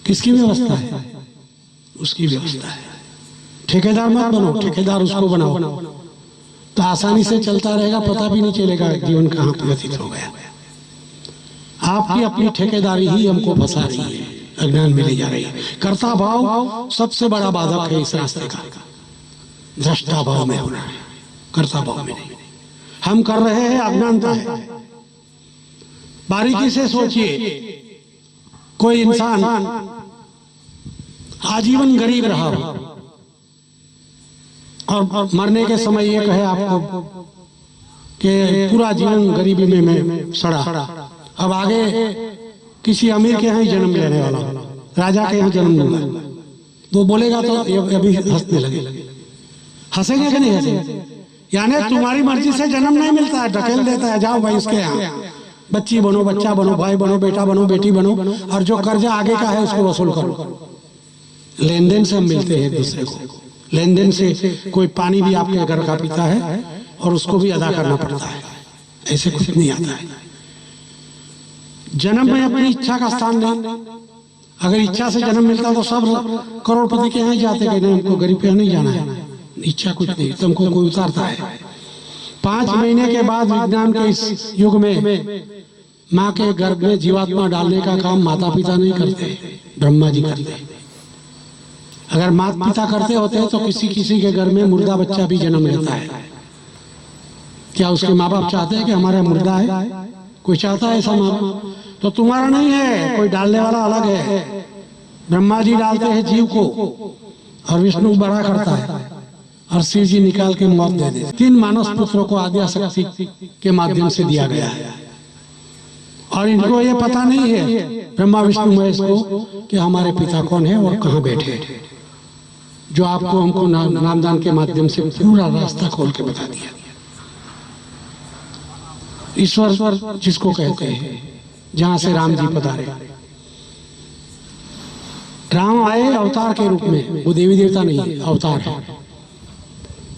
किसकी व्यवस्था है? उसकी व्यवस्था है। ठेकेदार मत बनो, ठेकेदार उसको बनाओ, तो आसानी से चलता रहेगा, पता भी नहीं चलेगा जीवन कहाँ व्यतीत हो गया। आपकी अपनी ठेकेदारी ही हमको फंसा रही है, अज्ञान में ले जा रही है। कर्ता भाव सबसे बड़ा बाधक है इस रास्ते का। दृष्टा भाव में होना है, कर्ता भाव में नहीं। हम कर रहे हैं, अज्ञानता है। बारीकी से सोचिए, कोई इंसान आजीवन गरीब रहा और मरने के समय ये कहे आपको कि पूरा जीवन गरीबी में मैं सड़ा, अब आगे किसी अमीर के यहाँ ही जन्म लेने वाला, राजा के यहाँ जन्म लूंगा, वो बोलेगा तो अभी हंसने लगे। हंसेंगे कि नहीं हंसेंगे? यानी तुम्हारी मर्जी से जन्म नहीं मिलता है, ढकेल देता है, जाओ भाई इसके यहाँ बच्ची बनो, बच्चा बनो, भाई बनो, बेटा बनो, बेटी बनो, और जो कर्जा आगे का है उसको वसूल करो। लेन देन से हम मिलते हैं एक दूसरे को। लेन देन से कोई पानी भी आपके घर का पीता है और उसको भी अदा करना पड़ता है। ऐसे कुछ नहीं आता है। जन्म में अपनी इच्छा का स्थान नहीं। अगर इच्छा से जन्म मिलता तो सब करोड़पति के यहाँ जाते, कि नहीं हमको गरीब के यहाँ नहीं जाना है, इच्छा कुछ नहीं, तुमको कोई उतारता है। 5 महीने के बाद विज्ञान के इस युग में माँ के गर्भ में जीवात्मा डालने का काम माता पिता नहीं करते, ब्रह्मा जी करते। अगर माता पिता करते होते तो किसी किसी के घर में मुर्दा बच्चा भी जन्म लेता है। क्या उसके माँ बाप चाहते हैं कि हमारा मुर्दा है? कोई चाहता है ऐसा माँ बाप? तो तुम्हारा नहीं है, कोई डालने वाला अलग है। ब्रह्मा जी डालते हैं जीव को और विष्णु बड़ा करता है और शिव जी निकाल के मौत दे देते। 3 मानस पुत्रों को आद्या शक्ति के माध्यम से दिया गया है और इनको ये पता नहीं है, ब्रह्मा विष्णु महेश को, कि हमारे पिता कौन है और कहाँ बैठे हैं। जो आपको हमको नामदान के माध्यम से पूरा रास्ता खोल के बता दिया। ईश्वर जिसको कहते हैं, जहां से राम जी पधारे। राम आए अवतार के रूप में, वो देवी देवता नहीं, अवतार है।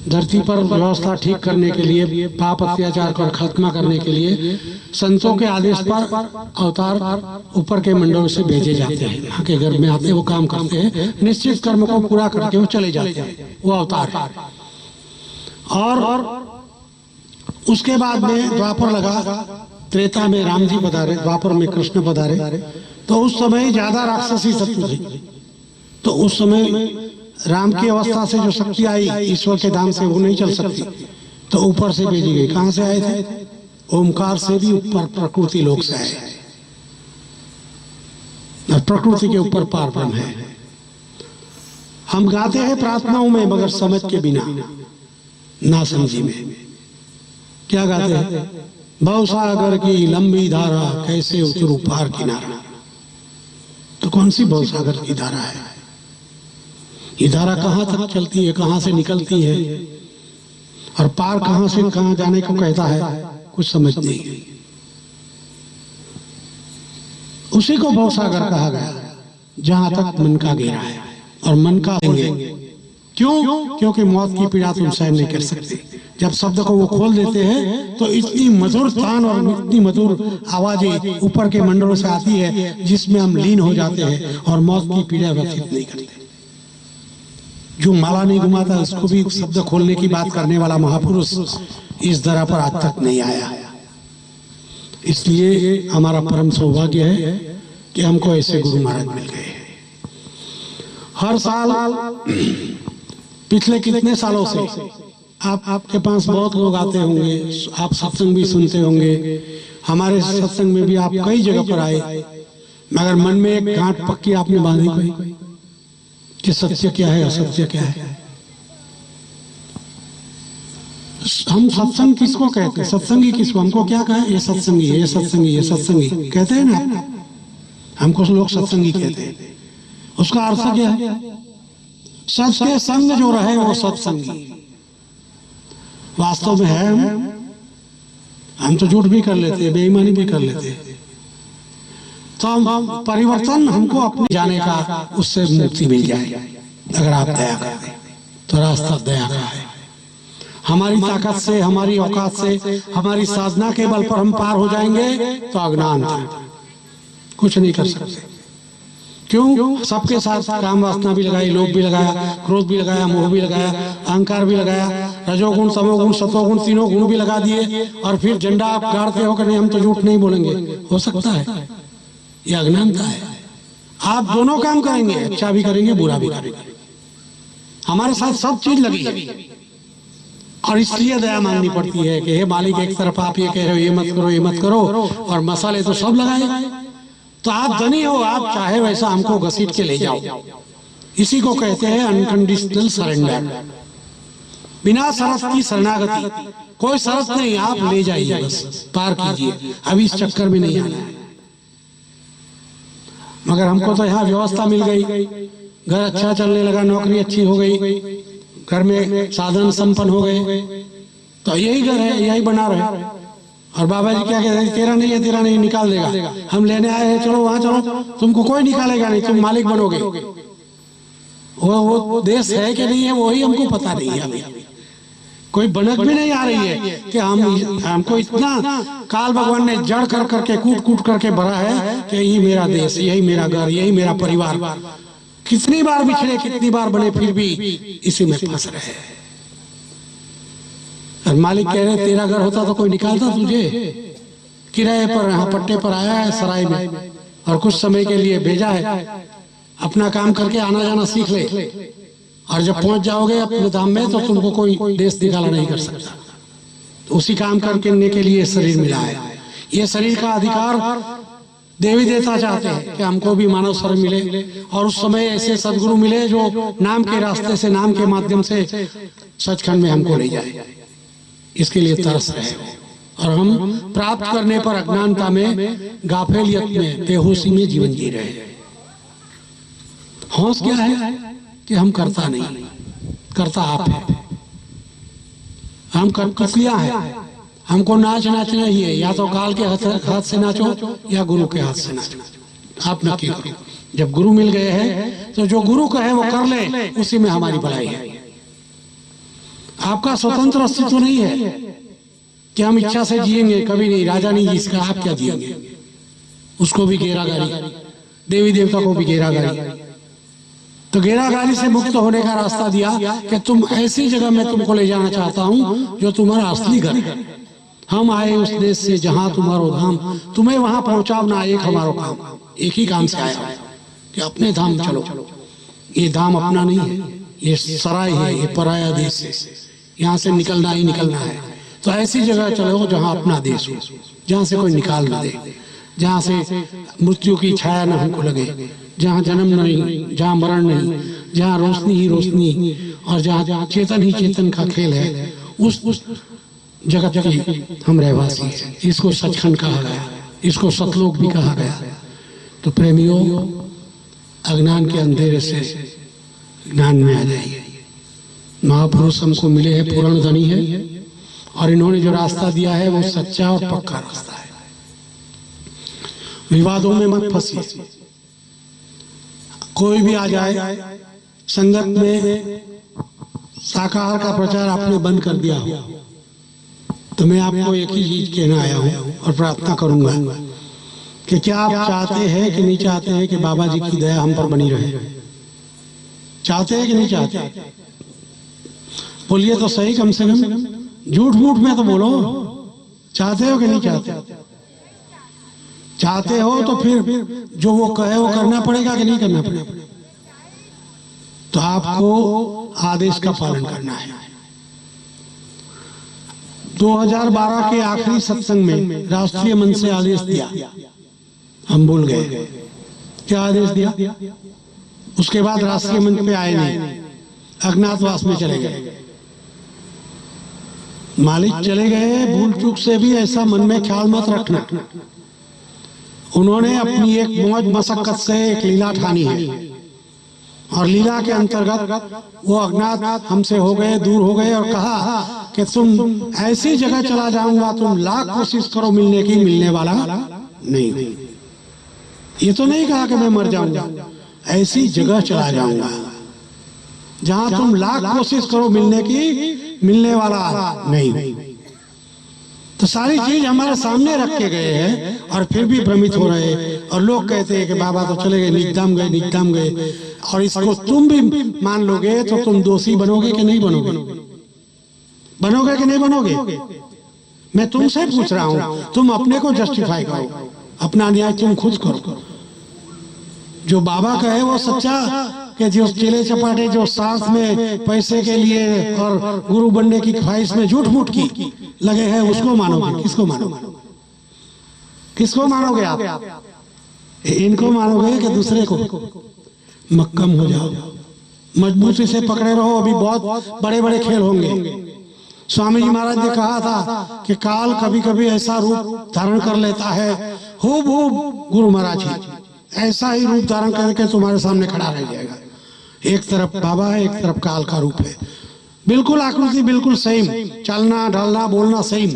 धरती पर व्यवस्था ठीक करने के लिए, पाप अत्याचार को खत्म करने के लिए संतों के आदेश पर अवतार ऊपर के मंडलों से भेजे जाते हैं। यहाँ के घर में आते, वो काम करते हैं, निश्चित कर्म को पूरा करके वो चले जाते हैं, वो अवतार है। और उसके बाद में द्वापर लगा, त्रेता में राम जी पधारे, द्वापर में कृष्ण पधारे। तो उस समय ज्यादा राक्षसी शक्ति थी, तो उस समय राम की अवस्था से जो शक्ति आई ईश्वर के धाम से, वो नहीं चल सकती, तो ऊपर से भेजी गई। कहां से आए थे? ओमकार से भी ऊपर प्रकृति लोक से आए। प्रकृति के ऊपर पार ब्रह्म है। हम गाते हैं प्रार्थनाओं में, मगर समझ के बिना, ना समझी में। क्या गाते हैं? भवसागर की लंबी धारा कैसे उतरू पार किनारा। तो कौन सी भवसागर की धारा है? ये धारा कहाँ तक चलती है, कहाँ से निकलती है, और पार कहाँ से कहाँ जाने को कहता है, कुछ समझ नहीं। उसी को भवसागर कहा गया, जहां तक मन का घेरा है। और मन का देंगे क्यों? क्योंकि मौत की पीड़ा तुम सहन नहीं कर सकते। जब शब्द को वो खोल देते हैं तो इतनी मधुर तान और इतनी मधुर आवाजें ऊपर के मंडलों से आती है, जिसमें हम लीन हो जाते हैं और मौत की पीड़ा व्यथित नहीं करते। जो माला नहीं घुमाता, उसको भी शब्द खोलने की बात करने वाला महापुरुष इस धरा पर आज तक नहीं आया। इसलिए हमारा परम सौभाग्य है कि हमको ऐसे गुरु महाराज मिल गए। हर साल पिछले कितने सालों से आपके पास बहुत लोग आते होंगे, आप सत्संग भी सुनते होंगे। हमारे सत्संग में भी आप कई जगह पर आए, मगर मन में एक गांठ पक्की आपने बांधी कोई कि सत्य क्या है, असत्य क्या है। हम सत्संग किसको कहते हैं? सत्संगी किसको? हमको क्या कहे? ये सत्संगी है, ये सत्संगी, ये सत्संगी कहते हैं ना। हमको लोग सत्संगी कहते हैं। उसका अर्थ क्या है? सच के संग जो रहे वो सत्संगी। वास्तव में है हम तो झूठ भी कर लेते हैं, बेईमानी भी कर लेते हैं। तो हम परिवर्तन हमको अपने जाने का, उससे मुक्ति मिल जाए अगर आप दया करें तो। रास्ता दया का है। हमारी ताकत से, हमारी औकात से, हमारी साधना के बल पर हम पार हो जाएंगे तो अज्ञान था, कुछ नहीं कर सकते। क्यों? सबके साथ काम वासना भी लगाई, लोभ भी लगाया, क्रोध भी लगाया, मोह भी लगाया, अहंकार भी लगाया, रजोगुण, तमोगुण, सतोगुण, तीनों गुण भी लगा दिए, और फिर झंडा आप गाड़ते हो कि नहीं हम तो झूठ नहीं बोलेंगे। हो सकता है? ये अज्ञानता है। आप दोनों काम करेंगे, अच्छा भी करेंगे, बुरा भी करेंगे। हमारे साथ सब चीज लगी है और इसलिए दया मांगनी पड़ती है कि हे मालिक, एक तरफ आप ये कह रहे हो ये मत करो, ये मत करो, और मसाले तो सब लगाए। तो आप धनी हो, आप चाहे वैसा हमको घसीट के ले जाओ। इसी को कहते हैं अनकंडीशनल सरेंडर, बिना शर्त की शरणागति। कोई शर्त नहीं, आप ले जाइए, बस पार कीजिए, अभी इस चक्कर में नहीं आना है। मगर हमको तो यहाँ व्यवस्था मिल गई, घर अच्छा चलने लगा, नौकरी अच्छी हो गई, घर में साधन संपन्न हो गए, तो यही घर है, यही बना रहे। और बाबा जी क्या कहते हैं? तेरा नहीं है, तेरा नहीं, निकाल देगा। हम लेने आए हैं, चलो वहां चलो, तुमको कोई निकालेगा नहीं, तुम मालिक बनोगे। वो देश है कि नहीं है वही हमको पता नहीं है। अभी कोई बनक भी नहीं आ रही है कि हमको इतना काल भगवान ने जड़ कर करके, कूट कूट करके भरा है कि यही मेरा देश, यही मेरा घर, यही मेरा परिवार। कितनी बार बिछड़े, कितनी बार बने, फिर भी इसी में फंस रहे। मालिक कह रहे तेरा घर होता तो कोई निकालता तुझे, किराए पर यहाँ पट्टे पर आया है सराय में और कुछ समय के लिए भेजा है, अपना काम करके आना जाना सीख ले, और जब पहुंच जाओगे अपने धाम में तो तुमको कोई देश निकाला नहीं कर सकता। तो उसी काम करने के लिए शरीर मिला है। ये शरीर का अधिकार देवी देवता चाहते हैं कि हमको भी मानव शरीर मिले, और उस समय ऐसे सदगुरु मिले जो नाम के रास्ते से, नाम के माध्यम से सचखंड में हमको ले जाए। इसके लिए तरस रहे हो, और हम प्राप्त करने पर अज्ञानता में, गाफिलियत में, बेहोशी में जीवन जी रहे हैं। होश क्या है कि हम करता नहीं, करता आप है। हम कठपुतलियां हैं, हमको नाचना चाहिए, या तो काल के हाथ से नाचो या गुरु के हाथ से नाचो। आप नक्की करो। जब गुरु मिल गए हैं तो जो गुरु कहे वो कर ले, उसी में हमारी भलाई है। आपका स्वतंत्र अस्तित्व नहीं है कि हम इच्छा से जिएंगे, कभी नहीं। राजा नहीं जिसका, आप क्या जिएंगे? उसको भी घेरागारी, देवी देवता को भी घेरागारी। तो घेरागारी से मुक्त होने का रास्ता दिया कि तुम ऐसी जगह में तुमको ले जाना चाहता हूं जो तुम्हारा असली घर है। हम आए उस देश से जहां तुम्हारो धाम, तुम्हें वहां पहुंचाना एक हमारो काम, एक ही काम से आया कि अपने धाम चलो। ये धाम अपना नहीं है, ये सराय है, ये पराया देश है, यहाँ से निकलना ही निकलना है। तो ऐसी जगह चलो जहाँ अपना देश हो, जहाँ से कोई निकाल न दे, जहाँ से मृत्यु की छाया न हमको लगे, जहाँ जन्म नहीं, जहाँ मरण नहीं, जहाँ रोशनी ही रोशनी, और जहाँ चेतन ही चेतन का खेल है, उस जगत की हम रहवासी हैं। इसको सचखंड कहा गया, इसको सतलोक भी कहा गया। तो प्रेमियों, अज्ञान के अंधेरे से ज्ञान में आ जाइए। महापुरुष हमको मिले हैं, पूर्ण धनी है, और इन्होंने जो रास्ता दिया है वो सच्चा और पक्का रास्ता है। विवादों में मत फंसिए। कोई भी आ जाए, संगत में शाकाहार का प्रचार आपने बंद कर दिया हो, तो मैं आपको एक ही चीज कहना आया हूं और प्रार्थना करूंगा कि क्या आप चाहते हैं कि नहीं चाहते हैं कि बाबा जी की दया हम पर बनी रहे? चाहते हैं कि नहीं चाहते? बोलिए तो सही, कम से कम झूठ मूठ में तो बोलो। चाहते हो कि नहीं चाहते? चाहते हो तो फिर जो वो कहे वो करना पड़ेगा कि नहीं करना पड़ेगा? तो आपको आदेश का पालन करना है। 2012 के आखिरी सत्संग में राष्ट्रीय मंच से आदेश दिया, हम भूल गए। क्या आदेश दिया? उसके बाद राष्ट्रीय मंच पे आए नहीं, अज्ञातवास में चले गए। मालिक चले गए, भूल चूक से भी ऐसा मन में ख्याल मत रखना। उन्होंने अपनी एक मौज मशक्कत से एक लीला ठानी है, और लीला के अंतर्गत वो अज्ञात हमसे हो गए, दूर हो गए, और कहा कि तुम ऐसी जगह चला जाऊंगा, तुम लाख कोशिश करो मिलने की, मिलने वाला नहीं। ये तो नहीं कहा कि मैं मर जाऊंगा, ऐसी जगह चला जाऊंगा जहां तुम लाख कोशिश करो मिलने की, मिलने वाला नहीं। तो सारी चीज हमारे सामने रख के गए हैं, और फिर भी भ्रमित हो रहे हैं। और लोग कहते हैं कि बाबा तो चले गए, निकदाम गए, निकदाम गए। और इसको तुम भी मान लोगे तो तुम दोषी बनोगे कि नहीं बनोगे? बनोगे कि नहीं बनोगे? मैं तुमसे पूछ रहा हूं, तुम अपने को जस्टिफाई करो, अपना न्याय तुम खुद करो। जो बाबा कहे वो सच्चा, कि जो चेले चपाटे जो साथ में पैसे के लिए और गुरु बनने की ख्वाहिश में झूठ मूठ की लगे हैं, उसको मानोगे? किसको मानोगे? किसको मानोगे आप? इनको मानोगे कि दूसरे को? मक्कम हो जाओ, मजबूती से पकड़े रहो। अभी बहुत बड़े बड़े खेल होंगे। स्वामी जी महाराज ने कहा था कि काल कभी कभी ऐसा रूप धारण कर लेता है, हूबहू गुरु महाराज जी ऐसा ही रूप धारण करके तुम्हारे सामने खड़ा रह जाएगा। एक तरफ बाबा है, एक तरफ काल का रूप है, बिल्कुल आकृति बिल्कुल सेम, चलना ढलना बोलना सेम।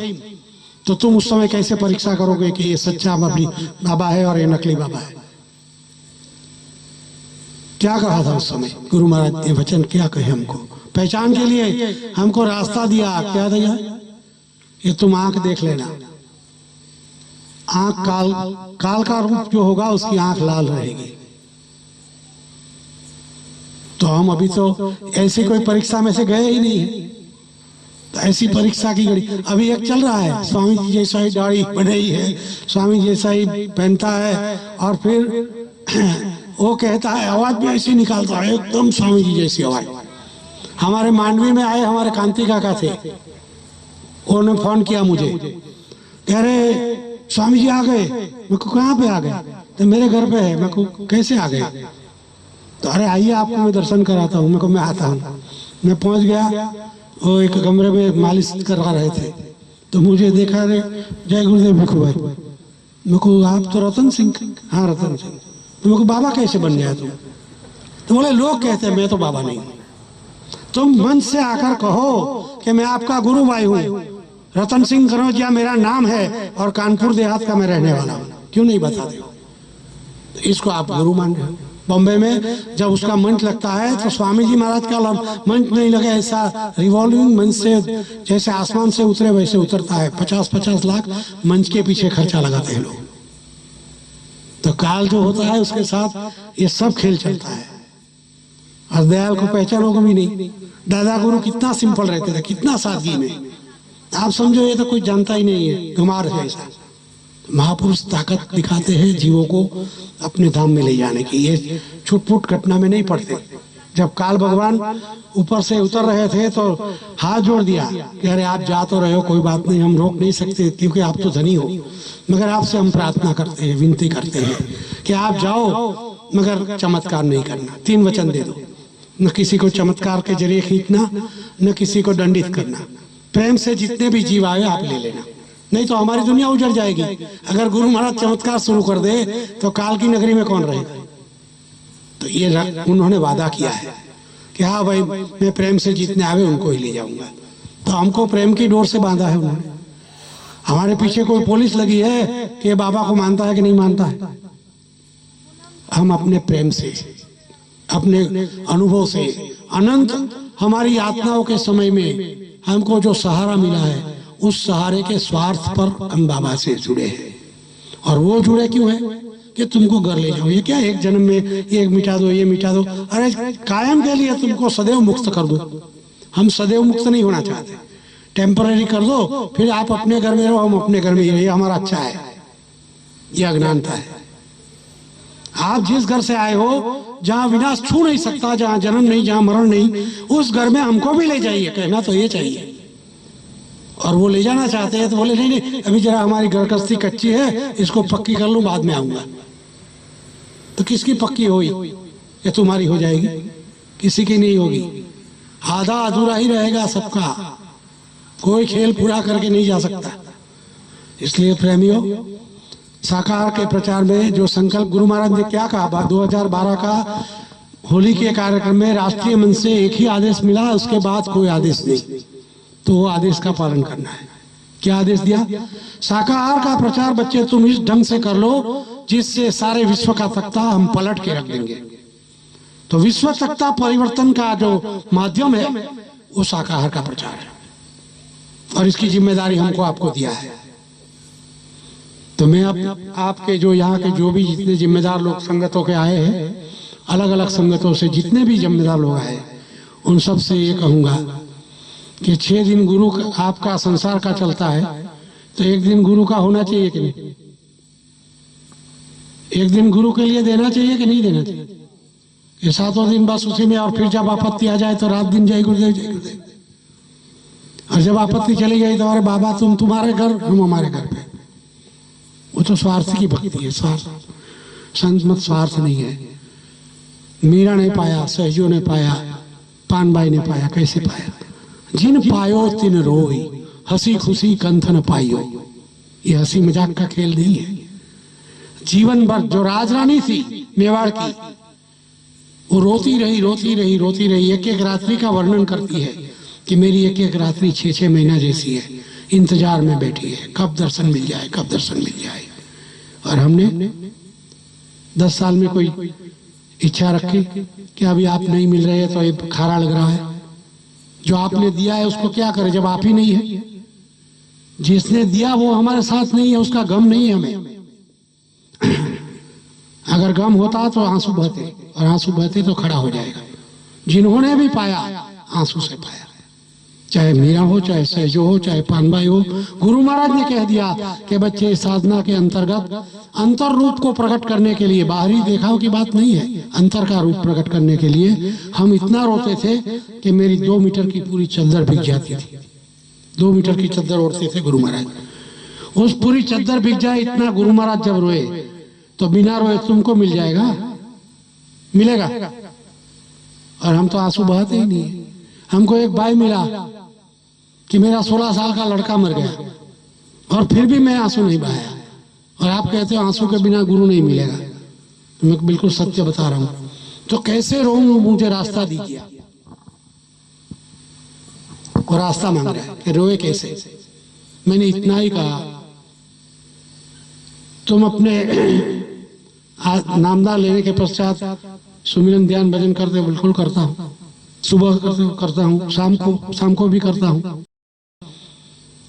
तो तुम उस समय कैसे परीक्षा करोगे कि ये सच्चा बाबा है और ये नकली बाबा है? क्या कहा था उस समय गुरु महाराज ने? वचन क्या कहे हमको? पहचान के लिए हमको रास्ता दिया। क्या दिया? ये तुम आंख देख लेना, आंख काल का रूप जो होगा उसकी आंख लाल रहेगी। तो हम अभी तो ऐसी कोई परीक्षा में से गए ही नहीं। तो ऐसी परीक्षा की घड़ी अभी एक चल रहा है, स्वामी जी जैसा ही दाढ़ी बढ़ई है, स्वामी जैसा ही पहनता है, और फिर वो कहता है, आवाज भी ऐसी निकालता है एकदम स्वामी जी जैसी आवाज। हमारे मांडवी में आए हमारे कांति काका थे, उन्होंने फोन किया मुझे, कह रहे स्वामी जी आ गए। मैं को कहाँ पे आ गए? तो मेरे घर पे है। मैं को कैसे आ गए? तो अरे आइए आपको मैं दर्शन कराता हूँ। मैं को मैं आता हूँ। मैं पहुंच गया, वो एक कमरे में मालिश करा रहे थे, तो मुझे देखा, रे जय गुरुदेव भिखू भाई। मैं को आप तो रतन सिंह? हाँ रतन सिंह। तो मैं को बाबा कैसे बन गया तुम? तो बोले लोग कहते हैं मैं तो बाबा नहीं। तुम मन से आकर कहो कि मैं आपका गुरु भाई हूँ, रतन सिंह कनौजिया मेरा नाम है और कानपुर देहात का मैं रहने वाला हूँ, क्यों नहीं बताते हो? तो इसको आप गुरु मान रहे हो। बॉम्बे में जब उसका मंच लगता है तो स्वामी जी महाराज का मंच नहीं लगे, ऐसा रिवॉल्विंग मंच से जैसे आसमान से उतरे वैसे उतरता है। 50-50 लाख मंच के पीछे खर्चा लगाते हैं लोग। तो काल जो होता है उसके साथ ये सब खेल चलता है। और दयाल को पहचानोगे भी नहीं। दादा गुरु कितना सिंपल रहते थे, कितना सादगी में। आप समझो ये तो कुछ जानता ही नहीं है, गंवार है ऐसा। महापुरुष ताकत दिखाते हैं जीवों को अपने धाम में ले जाने की। ये छुटपुट घटना में नहीं पड़ते। जब काल भगवान ऊपर से उतर रहे थे तो हाथ जोड़ दिया कि अरे आप जा तो रहे हो, कोई बात नहीं, हम रोक नहीं सकते क्योंकि आप तो धनी हो, मगर आपसे हम प्रार्थना करते हैं, विनती करते हैं कि आप जाओ मगर चमत्कार नहीं करना। 3 वचन दे दो, न किसी को चमत्कार के जरिए खींचना, न किसी को दंडित करना। प्रेम से जितने भी जीव आए आप ले लेना, नहीं तो हमारी दुनिया उजड़ जाएगी। अगर गुरु महाराज चमत्कार शुरू कर दे तो काल की नगरी में कौन रहेगा? तो ये उन्होंने वादा किया है कि हाँ भाई मैं प्रेम से जितने आवे उनको ही ले जाऊंगा। तो हमको प्रेम की डोर से बांधा है उन्होंने। हमारे पीछे कोई पुलिस लगी है कि बाबा को मानता है कि नहीं मानता है। हम अपने प्रेम से, अपने अनुभव से, अनंत हमारी यातनाओं के समय में हमको जो सहारा मिला है उस सहारे के स्वार्थ पर हम बाबा से जुड़े हैं। और वो जुड़े क्यों है कि तुमको घर ले जाओ। ये क्या एक जन्म में ये मिटा दो, ये मिटा दो, अरे कायम के लिए तुमको सदैव मुक्त कर दो। हम सदैव मुक्त नहीं होना चाहते, टेम्पररी कर दो, फिर आप अपने घर में रहो, हम अपने घर में ही रहिए, हमारा अच्छा है। ये अज्ञानता है। आप जिस घर से आए हो, जहाँ विनाश छू नहीं सकता, जहाँ जन्म नहीं, जहाँ मरण नहीं, उस घर में हमको भी ले जाइए। कहना तो ये चाहिए। और वो ले जाना चाहते हैं तो बोले नहीं नहीं, अभी जरा हमारी घर गृहस्थी कच्ची है, इसको पक्की कर लूं, बाद में आऊंगा। तो किसकी पक्की होगी? ये तुम्हारी हो जाएगी, किसी की नहीं होगी। आधा अधूरा ही रहेगा सबका, कोई खेल पूरा करके नहीं जा सकता। इसलिए प्रेमियों, साकार के प्रचार में जो संकल्प गुरु महाराज ने क्या कहा, 2012 का होली के कार्यक्रम में राष्ट्रीय मंच से एक ही आदेश मिला, उसके बाद कोई आदेश नहीं। तो वो आदेश का पालन करना है। क्या आदेश दिया? शाकाहार का प्रचार बच्चे तुम इस ढंग से कर लो जिससे सारे विश्व का तख्ता हम पलट के रख देंगे। तो विश्व तख्ता परिवर्तन का जो माध्यम है वो शाकाहार का प्रचार है, और इसकी जिम्मेदारी हमको आपको दिया है। तो मैं अब आपके जो यहाँ के जो भी जितने जिम्मेदार लोग संगतों के आए हैं, अलग अलग संगतों से जितने भी जिम्मेदार लोग आए, उन सब से ये कहूंगा कि 6 दिन गुरु आपका संसार का चलता है, तो एक दिन गुरु का होना चाहिए कि नहीं? एक दिन गुरु के लिए देना चाहिए कि नहीं देना चाहिए? ये 7 दिन बस उसी में, और फिर जब आपत्ति आ जाए तो रात दिन जय गुरुदेव जय गुरुदेव। और जब आपत्ति चली गई तो अरे बाबा तुम तुम्हारे घर, हम हमारे घर पे। वो तो स्वार्थ की भक्ति है, स्वार्थ। संत मत स्वार्थ नहीं है। मीरा ने पाया, सहजो ने पाया, पानबाई ने पाया। कैसे पाया? जिन पायो तिन रोई, हंसी खुशी कंथन पाइयो। ये हंसी मजाक का खेल नहीं है। जीवन भर जो राजरानी थी मेवाड़ की, वो रोती रही रोती रही रोती रही। एक एक रात्रि का वर्णन करती है कि मेरी एक एक रात्रि 6-6 महीना जैसी है, इंतजार में बैठी है कब दर्शन मिल जाए, कब दर्शन मिल जाए। और हमने 10 साल में कोई इच्छा रखी कि अभी आप नहीं मिल रहे तो ये खारा लग रहा है। जो आपने दिया है उसको क्या करें जब आप ही नहीं है? जिसने दिया वो हमारे साथ नहीं है, उसका गम नहीं है हमें। अगर गम होता तो आंसू बहते, और आंसू बहते तो खड़ा हो जाएगा। जिन्होंने भी पाया आंसू से पाया। चाहे मीरा हो, चाहे सहजो हो, चाहे पानबाई हो। गुरु महाराज ने कह दिया कि बच्चे साधना के अंतर्गत अंतर रूप को प्रकट करने के लिए, बाहरी देखाव की बात नहीं है, अंतर का रूप प्रकट करने के लिए हम इतना रोते थे कि मेरी 2 मीटर की पूरी चद्दर बिक जाती थी। 2 मीटर की चद्दर ओढ़ते थे गुरु महाराज। उस पूरी चद्दर बिक जाए इतना गुरु महाराज जब रोए, तो बिना रोए तुमको मिल जाएगा, मिलेगा? और हम तो आंसू बहाते ही नहीं। हमको एक भाई मिला कि मेरा 16 साल का लड़का मर गया और फिर भी मैं आंसू नहीं बहाया, और आप कहते हो आंसू के बिना गुरु नहीं मिलेगा। तो मैं बिल्कुल सत्य बता रहा हूं। तो कैसे रोऊं, मुझे रास्ता दीजिए। और रास्ता मांग रहा है कि रोए कैसे। मैंने इतना ही कहा, तुम अपने नामदान लेने के पश्चात सुमिरन ध्यान भजन करते हो? बिल्कुल करता हूँ। सुबह करता हूँ, शाम को भी करता हूँ।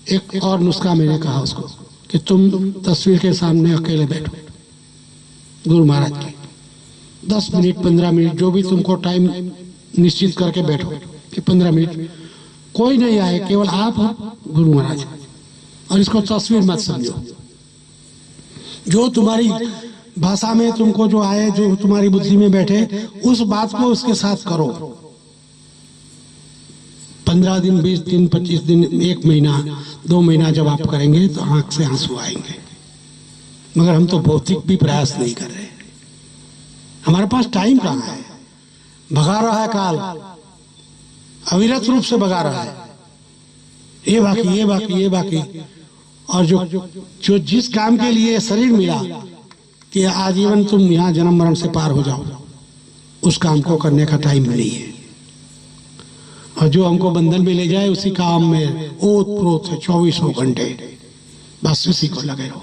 एक और नुस्खा मैंने कहा उसको कि तुम तस्वीर के सामने अकेले बैठो गुरु महाराज की, 10 मिनट 15 मिनट जो भी तुमको टाइम निश्चित करके बैठो कि 15 मिनट, कोई नहीं आए, केवल आप और गुरु महाराज। और इसको तस्वीर मत समझो, जो तुम्हारी भाषा में तुमको जो आए, जो तुम्हारी बुद्धि में बैठे, उस बात को उसके साथ करो। 15 दिन, 20 दिन, 25 दिन, 1 महीना, 2 महीना जब आप करेंगे तो आंख से आंसू आएंगे। मगर हम तो भौतिक भी प्रयास नहीं कर रहे। हमारे पास टाइम कहाँ है? भगा रहा है काल, अविरत रूप से भगा रहा है। ये बाकी, ये बाकी, ये बाकी। और जो जिस काम के लिए शरीर मिला कि आजीवन तुम यहाँ जन्म मरण से पार हो जाओ, उस काम को करने का टाइम नहीं है। और जो हमको बंधन में ले जाए उसी काम में ओत प्रोत है 24 घंटे, बस उसी को लगे रहो।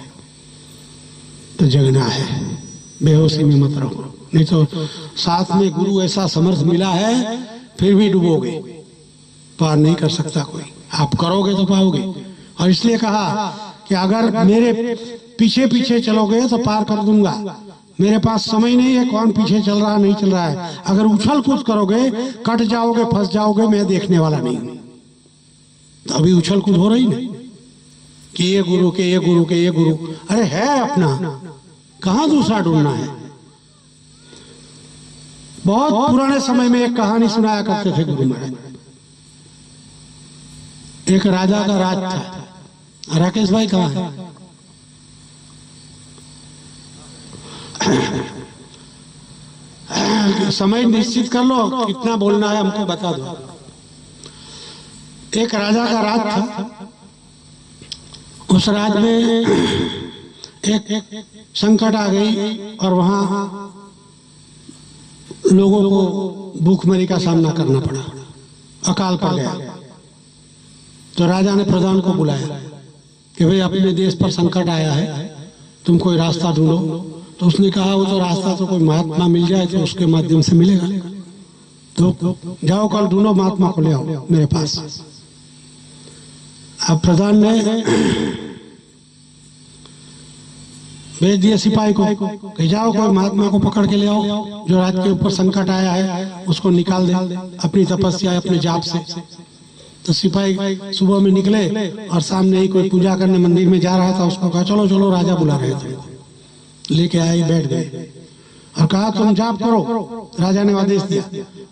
तो जगना है, बेहोशी में मत रहो। नहीं तो साथ में गुरु ऐसा समर्थ मिला है, फिर भी डूबोगे, पार नहीं कर सकता कोई। आप करोगे तो पाओगे। और इसलिए कहा कि अगर मेरे पीछे पीछे चलोगे तो पार कर दूंगा। मेरे पास समय नहीं है कौन पीछे चल रहा नहीं चल रहा है। अगर उछल कूद करोगे, कट जाओगे, फंस जाओगे, मैं देखने वाला नहीं हूं। तो अभी उछल कूद हो रही ना कि ये गुरु के, ये गुरु के, ये गुरु। अरे है अपना, कहां दूसरा ढूंढना है। बहुत पुराने समय में एक कहानी सुनाया करते थे गुरु महाराज। एक राजा का राज था। राकेश भाई कहाँ है? समय निश्चित कर लो, कितना बोलना है हमको बता दो। एक राजा का राज था। उस राज में एक संकट आ गई और वहां लोगों को भूखमरी का सामना करना पड़ा, अकाल पड़ गया। तो राजा ने प्रधान को बुलाया कि भाई अपने देश पर संकट आया है, तुम कोई रास्ता ढूंढो। तो उसने कहा वो तो रास्ता तो कोई महात्मा मिल जाए तो उसके माध्यम से मिलेगा। तो जाओ कल ढूंढो, महात्मा को ले आओ मेरे पास। अब प्रधान ने भेज दिया सिपाही को कि जाओ कोई महात्मा को पकड़ के ले आओ, जो राज्य के ऊपर संकट आया है उसको निकाल दे अपनी तपस्या, अपने जाप से। तो सिपाही सुबह में निकले और सामने ही कोई पूजा करने मंदिर में जा रहा था। उसको कहा चलो चलो, राजा बुला रहे थे। लेके आए, बैठ गए और कहा तुम जाप करो। राजा ने आदेश दिया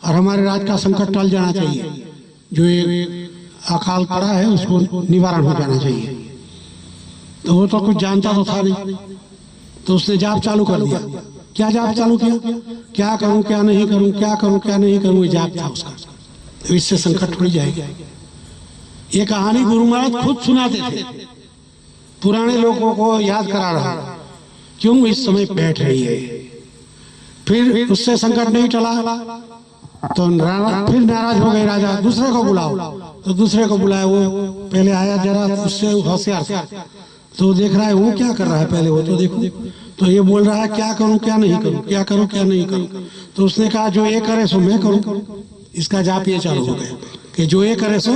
और हमारे राज का संकट टल जाना चाहिए, जो ये अकाल पड़ा है उसको निवारण हो जाना चाहिए। तो वो तो कुछ जानता तो था नहीं, तो उसने जाप चालू कर दिया। क्या जाप चालू किया? क्या करूं क्या नहीं करूं, क्या करूं क्या नहीं करूं, ये जाप था उसका। तो इससे संकट टूट जाएगा। ये कहानी गुरु महाराज खुद सुनाते थे, पुराने लोगों को याद करा रहा। क्यों इस समय बैठ रही है। फिर उससे संकट नहीं टला तो फिर नाराज हो गए राजा, दूसरे को बुलाओ। तो दूसरे को बुलाया, वो पहले आया जरा उससे होशियार था, तो देख रहा है वो क्या कर रहा है, पहले वो तो देखो। तो ये बोल रहा है क्या करूं क्या नहीं करूं, क्या करूं क्या नहीं करूं। तो उसने कहा जो ये करे सो मैं करूं। इसका जाप ये चालू हो गया कि जो ये करे सो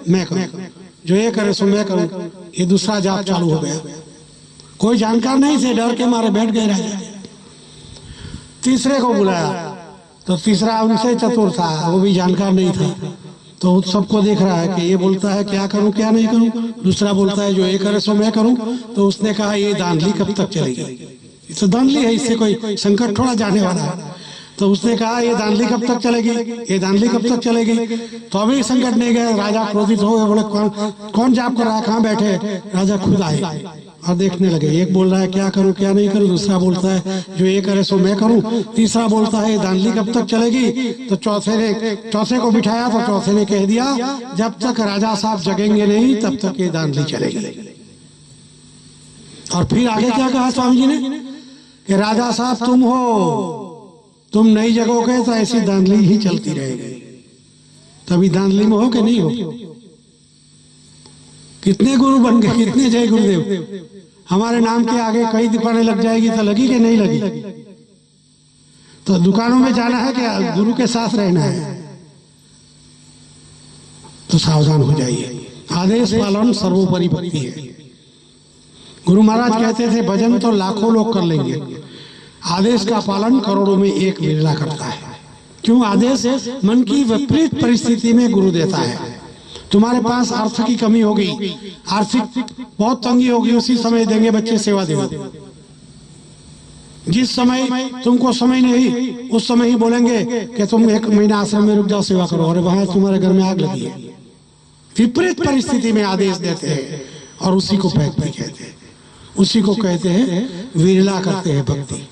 मैं करूं, जो ये करे सो मैं करूं। ये दूसरा जाप चालू हो गया। कोई जानकार नहीं थे, डर के मारे बैठ गए राजा। तीसरे को बुलाया तो तीसरा उनसे चतुर था, वो भी जानकार नहीं था। तो सबको देख रहा है कि ये बोलता है क्या करूं क्या नहीं करूं, दूसरा बोलता है जो ये करे सो मैं करूं। तो उसने कहा ये धांधली कब तक चलेगी, ये तो धांधली है, इससे कोई संकट थोड़ा जाने वाला है। तो उसने कहा ये धांधली कब तक चलेगी, ये धांधली कब तक चलेगी। तो अभी संकट नहीं गया, राजा क्रोधित हो गए, बोले कौन जाप कर रहा है, कहाँ बैठे। राजा खुद आए और देखने लगे। एक बोल रहा है क्या करूं क्या नहीं करूं, दूसरा बोलता है जो ये करे सो मैं करूं, तीसरा बोलता है ये धांधली कब तक चलेगी। तो चौथे को बिठाया तो चौथे ने कह दिया जब तक राजा साहब जगेंगे नहीं तब तक ये धांधली चलेगी। और फिर आगे क्या कहा स्वामी जी ने कि राजा साहब तुम हो, तुम नहीं जगोगे तो ऐसी धांधली ही चलती रहेगी। तभी धांधली में हो कि नहीं हो। कितने गुरु बन गए, कितने जय गुरुदेव। हमारे नाम के आगे कई दुकानें लग जाएगी तो लगी कि नहीं लगी। तो दुकानों में जाना है क्या, गुरु के साथ रहना है। तो सावधान हो जाइए। आदेश पालन सर्वोपरि भक्ति है। गुरु महाराज कहते थे भजन तो लाखों लोग कर लेंगे, आदेश का पालन करोड़ों में एक विरला करता है। क्यों, आदेश मन की विपरीत परिस्थिति में गुरु देता है। तुम्हारे पास अर्थ की कमी होगी, आर्थिक बहुत तंगी होगी, उसी समय देंगे बच्चे सेवा देवा। जिस समय तुमको समय नहीं उस समय ही बोलेंगे कि तुम 1 महीना आश्रम में रुक जाओ सेवा करो, और वहां तुम्हारे घर में आग लगी है। विपरीत परिस्थिति में आदेश देते हैं और उसी को भक्ति कहते हैं, उसी को कहते हैं विरला करते हैं भक्ति।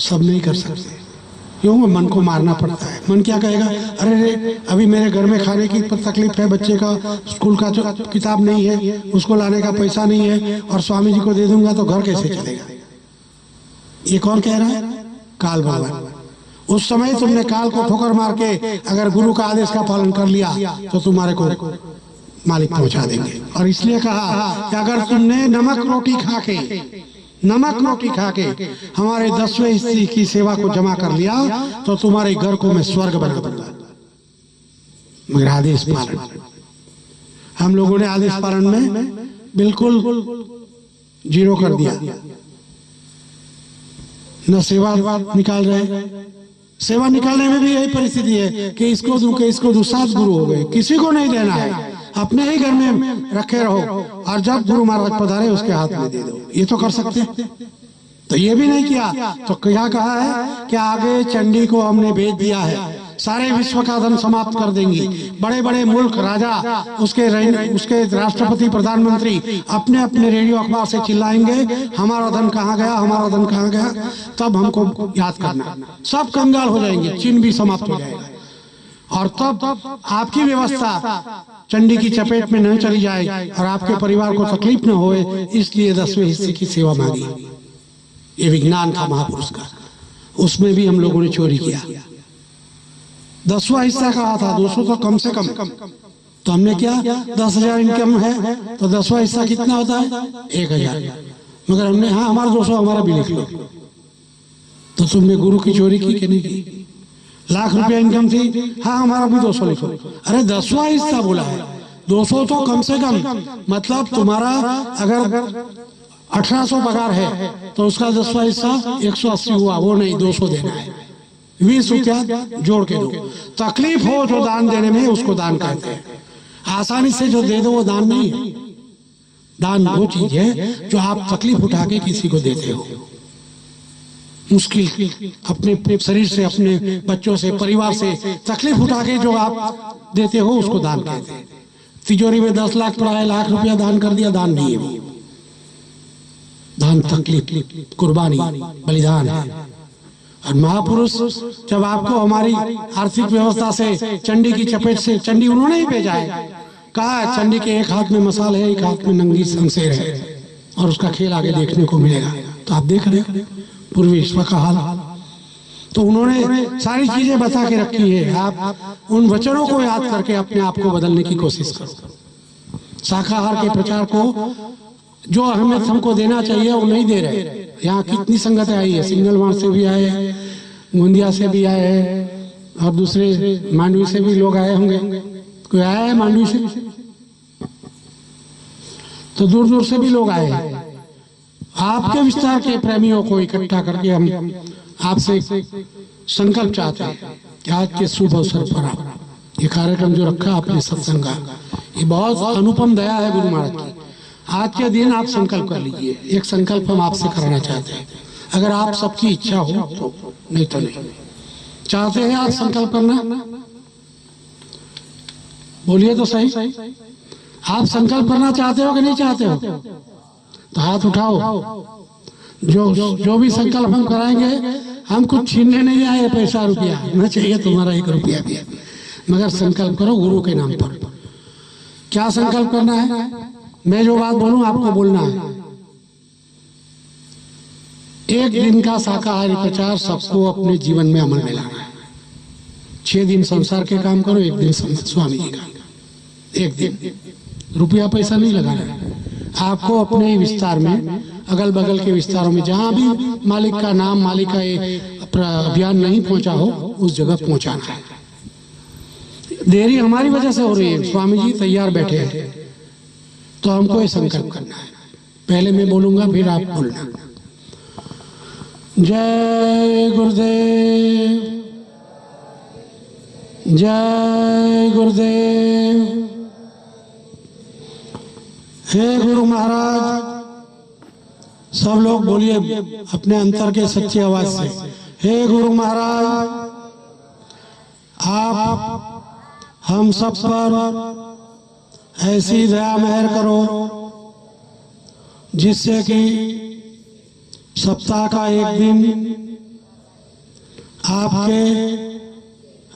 सब नहीं कर सकते, क्यों, मन को मारना पड़ता है। मन क्या कहेगा, अरे रे अभी मेरे घर में खाने की तकलीफ है, बच्चे का स्कूल का जो किताब नहीं है उसको लाने का पैसा नहीं है, और स्वामी जी को दे दूंगा तो घर कैसे चलेगा। ये कौन कह रहा है, काल भगवान। उस समय तुमने काल को ठोकर मार के अगर गुरु का आदेश का पालन कर लिया तो तुम्हारे को मालिक पहुंचा देंगे। और इसलिए कहा कि अगर तुमने नमक रोटी खा के हमारे 10वें हिस्से की सेवा को जमा कर लिया तो तुम्हारे घर को मैं स्वर्ग बना दूंगा। मगर आदेश पालन, हम लोगों ने आदेश पालन में बिल्कुल जीरो कर दिया। न सेवा निकाल रहे, सेवा निकालने में भी यही परिस्थिति है कि इसको दूं 7 गुरु हो गए, किसी को नहीं देना है, अपने ही घर में रखे रहो, और जब गुरु महाराज पधारे उसके हाथ में दे दो। ये तो कर सकते, तो ये भी नहीं किया। तो क्या कहा है कि आगे चंडी को हमने भेज दिया है, सारे विश्व का धन समाप्त कर देंगी। बड़े बड़े मुल्क राजा, उसके राष्ट्रपति, प्रधानमंत्री अपने अपने रेडियो अखबार से चिल्लाएंगे हमारा धन कहाँ गया, हमारा धन कहाँ गया। तब हमको याद करना, सब कंगाल हो जाएंगे, चीन भी समाप्त हो जाएगा। और तब आपकी व्यवस्था चंडी की चपेट में न चली जाए और आपके परिवार को तकलीफ न होए, इसलिए 10वें हिस्से की सेवा मांगी। ये विज्ञान था महापुरुष का, उसमें भी हम लोगों ने चोरी किया। 10वां हिस्सा कहा था 200 तो कम से कम, तो हमने क्या 10,000 इनकम है तो 10वां हिस्सा कितना होता है 1,000। मगर हमने हाँ हमारा 200 हमारा भी लिख लो। तो तुमने गुरु की चोरी की कि नहीं की। लाख रुपया इनकम थी, हाँ हमारा भी 200 लिखो। अरे 10वां हिस्सा बोला है, 200 तो कम से कम, मतलब तुम्हारा अगर 1800 पगार है तो उसका 10वां हिस्सा 180 हुआ, वो नहीं 200 देना है। 20 रुपया जोड़ के दो। तकलीफ हो जो दान देने में उसको दान कहते हैं। आसानी से जो दे दो वो दान नहीं है। दान वो चीज है जो आप तकलीफ उठा के किसी को देते हो, मुश्किल अपने शरीर से, अपने बच्चों से, परिवार से तकलीफ उठा के जो आप देते हो उसको दान कहते हैं। तिजोरी में 10 लाख पड़ा है, लाख रुपया दान कर दिया, दान नहीं है। दान तकलीफ, कुर्बानी, बलिदान है। और महापुरुष जब आपको हमारी आर्थिक व्यवस्था से, चंडी की चपेट से, चंडी उन्होंने ही भेजा है, कहा चंडी के एक हाथ में मसाल है, एक हाथ में नंगी शमशेर है, और उसका खेल आगे देखने को मिलेगा। तो आप देख रहे हैं पूर्वी विश्व का हाल। तो उन्होंने सारी चीजें बता के रखी है। आप उन वचनों को याद करके अपने आप को बदलने की कोशिश करो। शाकाहार के प्रचार को जो अहमियत हमको देना चाहिए वो नहीं दे रहे। यहाँ कितनी संगतें आई है, सिंगलवाड़ से भी आए हैं, गोंदिया से भी आए हैं, और दूसरे मांडवी से भी लोग आए होंगे। कोई आया है मांडवी से? तो दूर दूर से भी लोग आए हैं। आपके विस्तार के प्रेमियों को इकट्ठा करके हम आपसे संकल्प चाहते हैं कि आज के शुभ अवसर पर आप ये कार्यक्रम जो रखा आपने सत्संग का, ये बहुत अनुपम दया है गुरु महाराज की। आज के दिन आप संकल्प कर लीजिए, एक संकल्प हम आपसे कराना चाहते हैं, अगर आप सबकी इच्छा हो तो, नहीं तो नहीं। चाहते हैं आप संकल्प करना? बोलिए तो सही, आप संकल्प करना चाहते हो कि नहीं चाहते हो? तो हाथ उठाओ। जो भी संकल्प हम कराएंगे, हम कुछ छीनने नहीं आए, पैसा रुपया न चाहिए तुम्हारा 1 रुपया भी, मगर संकल्प करो गुरु के नाम पर। क्या संकल्प करना है? मैं जो बात बोलूं आपको बोलना है। 1 दिन का शाकाहारी प्रचार सबको अपने जीवन में अमल में लाना है। 6 दिन संसार के काम करो, 1 दिन स्वामी जी का। 1 दिन रुपया पैसा नहीं लगाना है आपको। अपने विस्तार में, अगल बगल के विस्तारों में, जहां भी मालिक का नाम, मालिक का अभियान नहीं पहुंचा हो, उस जगह पहुंचाना है। देरी हमारी वजह से हो रही है, स्वामी जी तैयार बैठे हैं, तो हमको ये संकल्प करना है। पहले मैं बोलूंगा, फिर आप बोलना। जय गुरुदेव, जय गुरुदेव। हे गुरु महाराज, सब लोग बोलिए अपने अंतर के सच्ची आवाज से, हे गुरु महाराज, आप हम सब पर ऐसी दया मेहर करो जिससे कि सप्ताह का 1 दिन आपके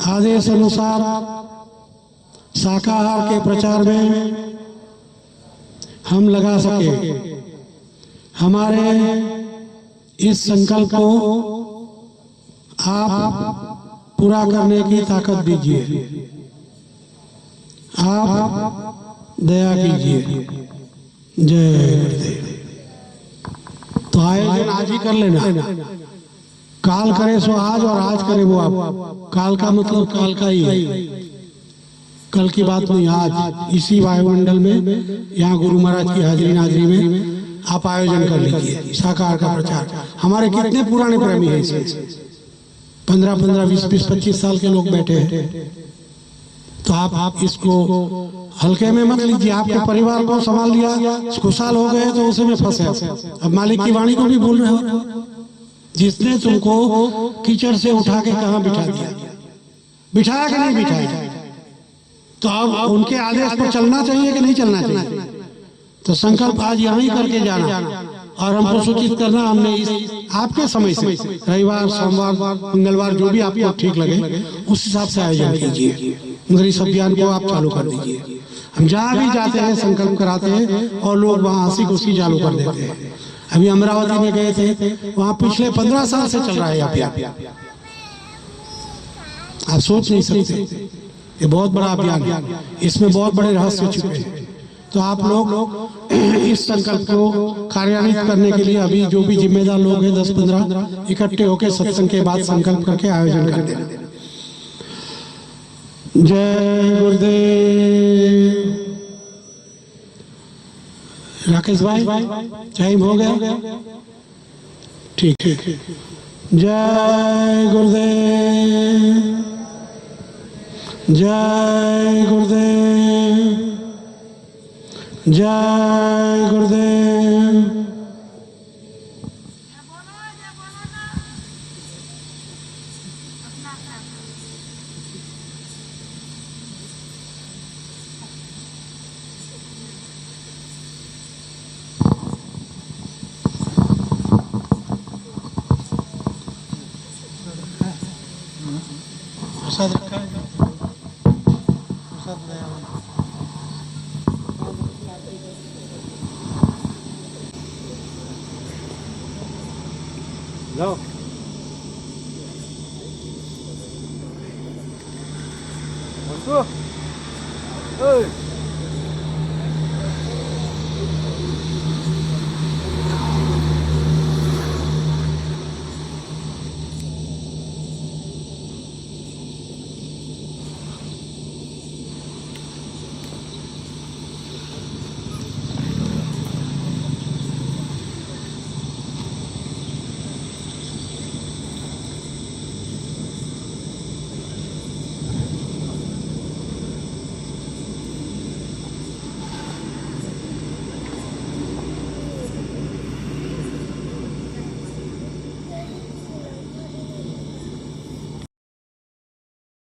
आदेश अनुसार शाकाहार के प्रचार में हम लगा सके। हमारे इस संकल्प को आप पूरा करने की ताकत दीजिए, आप दया कीजिए। जय गुरुदेव। तो आयोजन आज ही कर लेना, काल करे सो आज और आज करे वो आप। काल का मतलब काल का ही है, कल की बात नहीं, आज इसी वायुमंडल में, यहाँ गुरु महाराज की हाजिरी नाजरी में आप आयोजन कर लीजिए शाकाहार का प्रचार। हमारे कितने पुराने प्रेमी हैं इसमें, 15-15, 20-20, 25 साल के लोग बैठे हैं। तो आप इसको हल्के में मत लीजिए। आपके परिवार को संभाल लिया, खुशहाल हो गए तो उसे में फंसे। अब मालिक की वाणी को भी भूल रहे हो, जिसने तुमको कीचड़ से उठा के कहाँ बिठा दिया, बिठाया कि नहीं बिठाया? तो अब उनके आदेश पर चलना चाहिए कि नहीं चलना चाहिए? तो संकल्प आज यहाँ ही करके जाना, और हमको सूचित करना। हमने इस आपके समय से रविवार, सोमवार, मंगलवार जो भी आपको ठीक लगे उस हिसाब से आयोजन कीजिए, मगर इस अभियान को आप चालू कर दीजिए। हम जहाँ भी जाते हैं संकल्प कराते हैं और लोग वहाँ हंसी खुशी चालू कर देते हैं। अभी अमरावती में गए थे, वहाँ पिछले 15 साल से चल रहा है अभियान। आप सोच नहीं सकते, ये बहुत बड़ा अभियान है, इसमें बहुत बड़े रहस्य छुपे हैं। तो आप लोग इस संकल्प को कार्यान्वित करने के लिए अभी जो भी जिम्मेदार लोग हैं 10-15 इकट्ठे होकर सत्संग के बाद संकल्प करके आयोजन कर देना। जय गुरुदेव। राकेश भाई, टाइम हो गया? ठीक ठीक। जय गुरुदेव, जय गुरुदेव, जय गुरुदेव। प्रसाद रखा है, प्रसाद लाया हुआ। लो बसो, ओए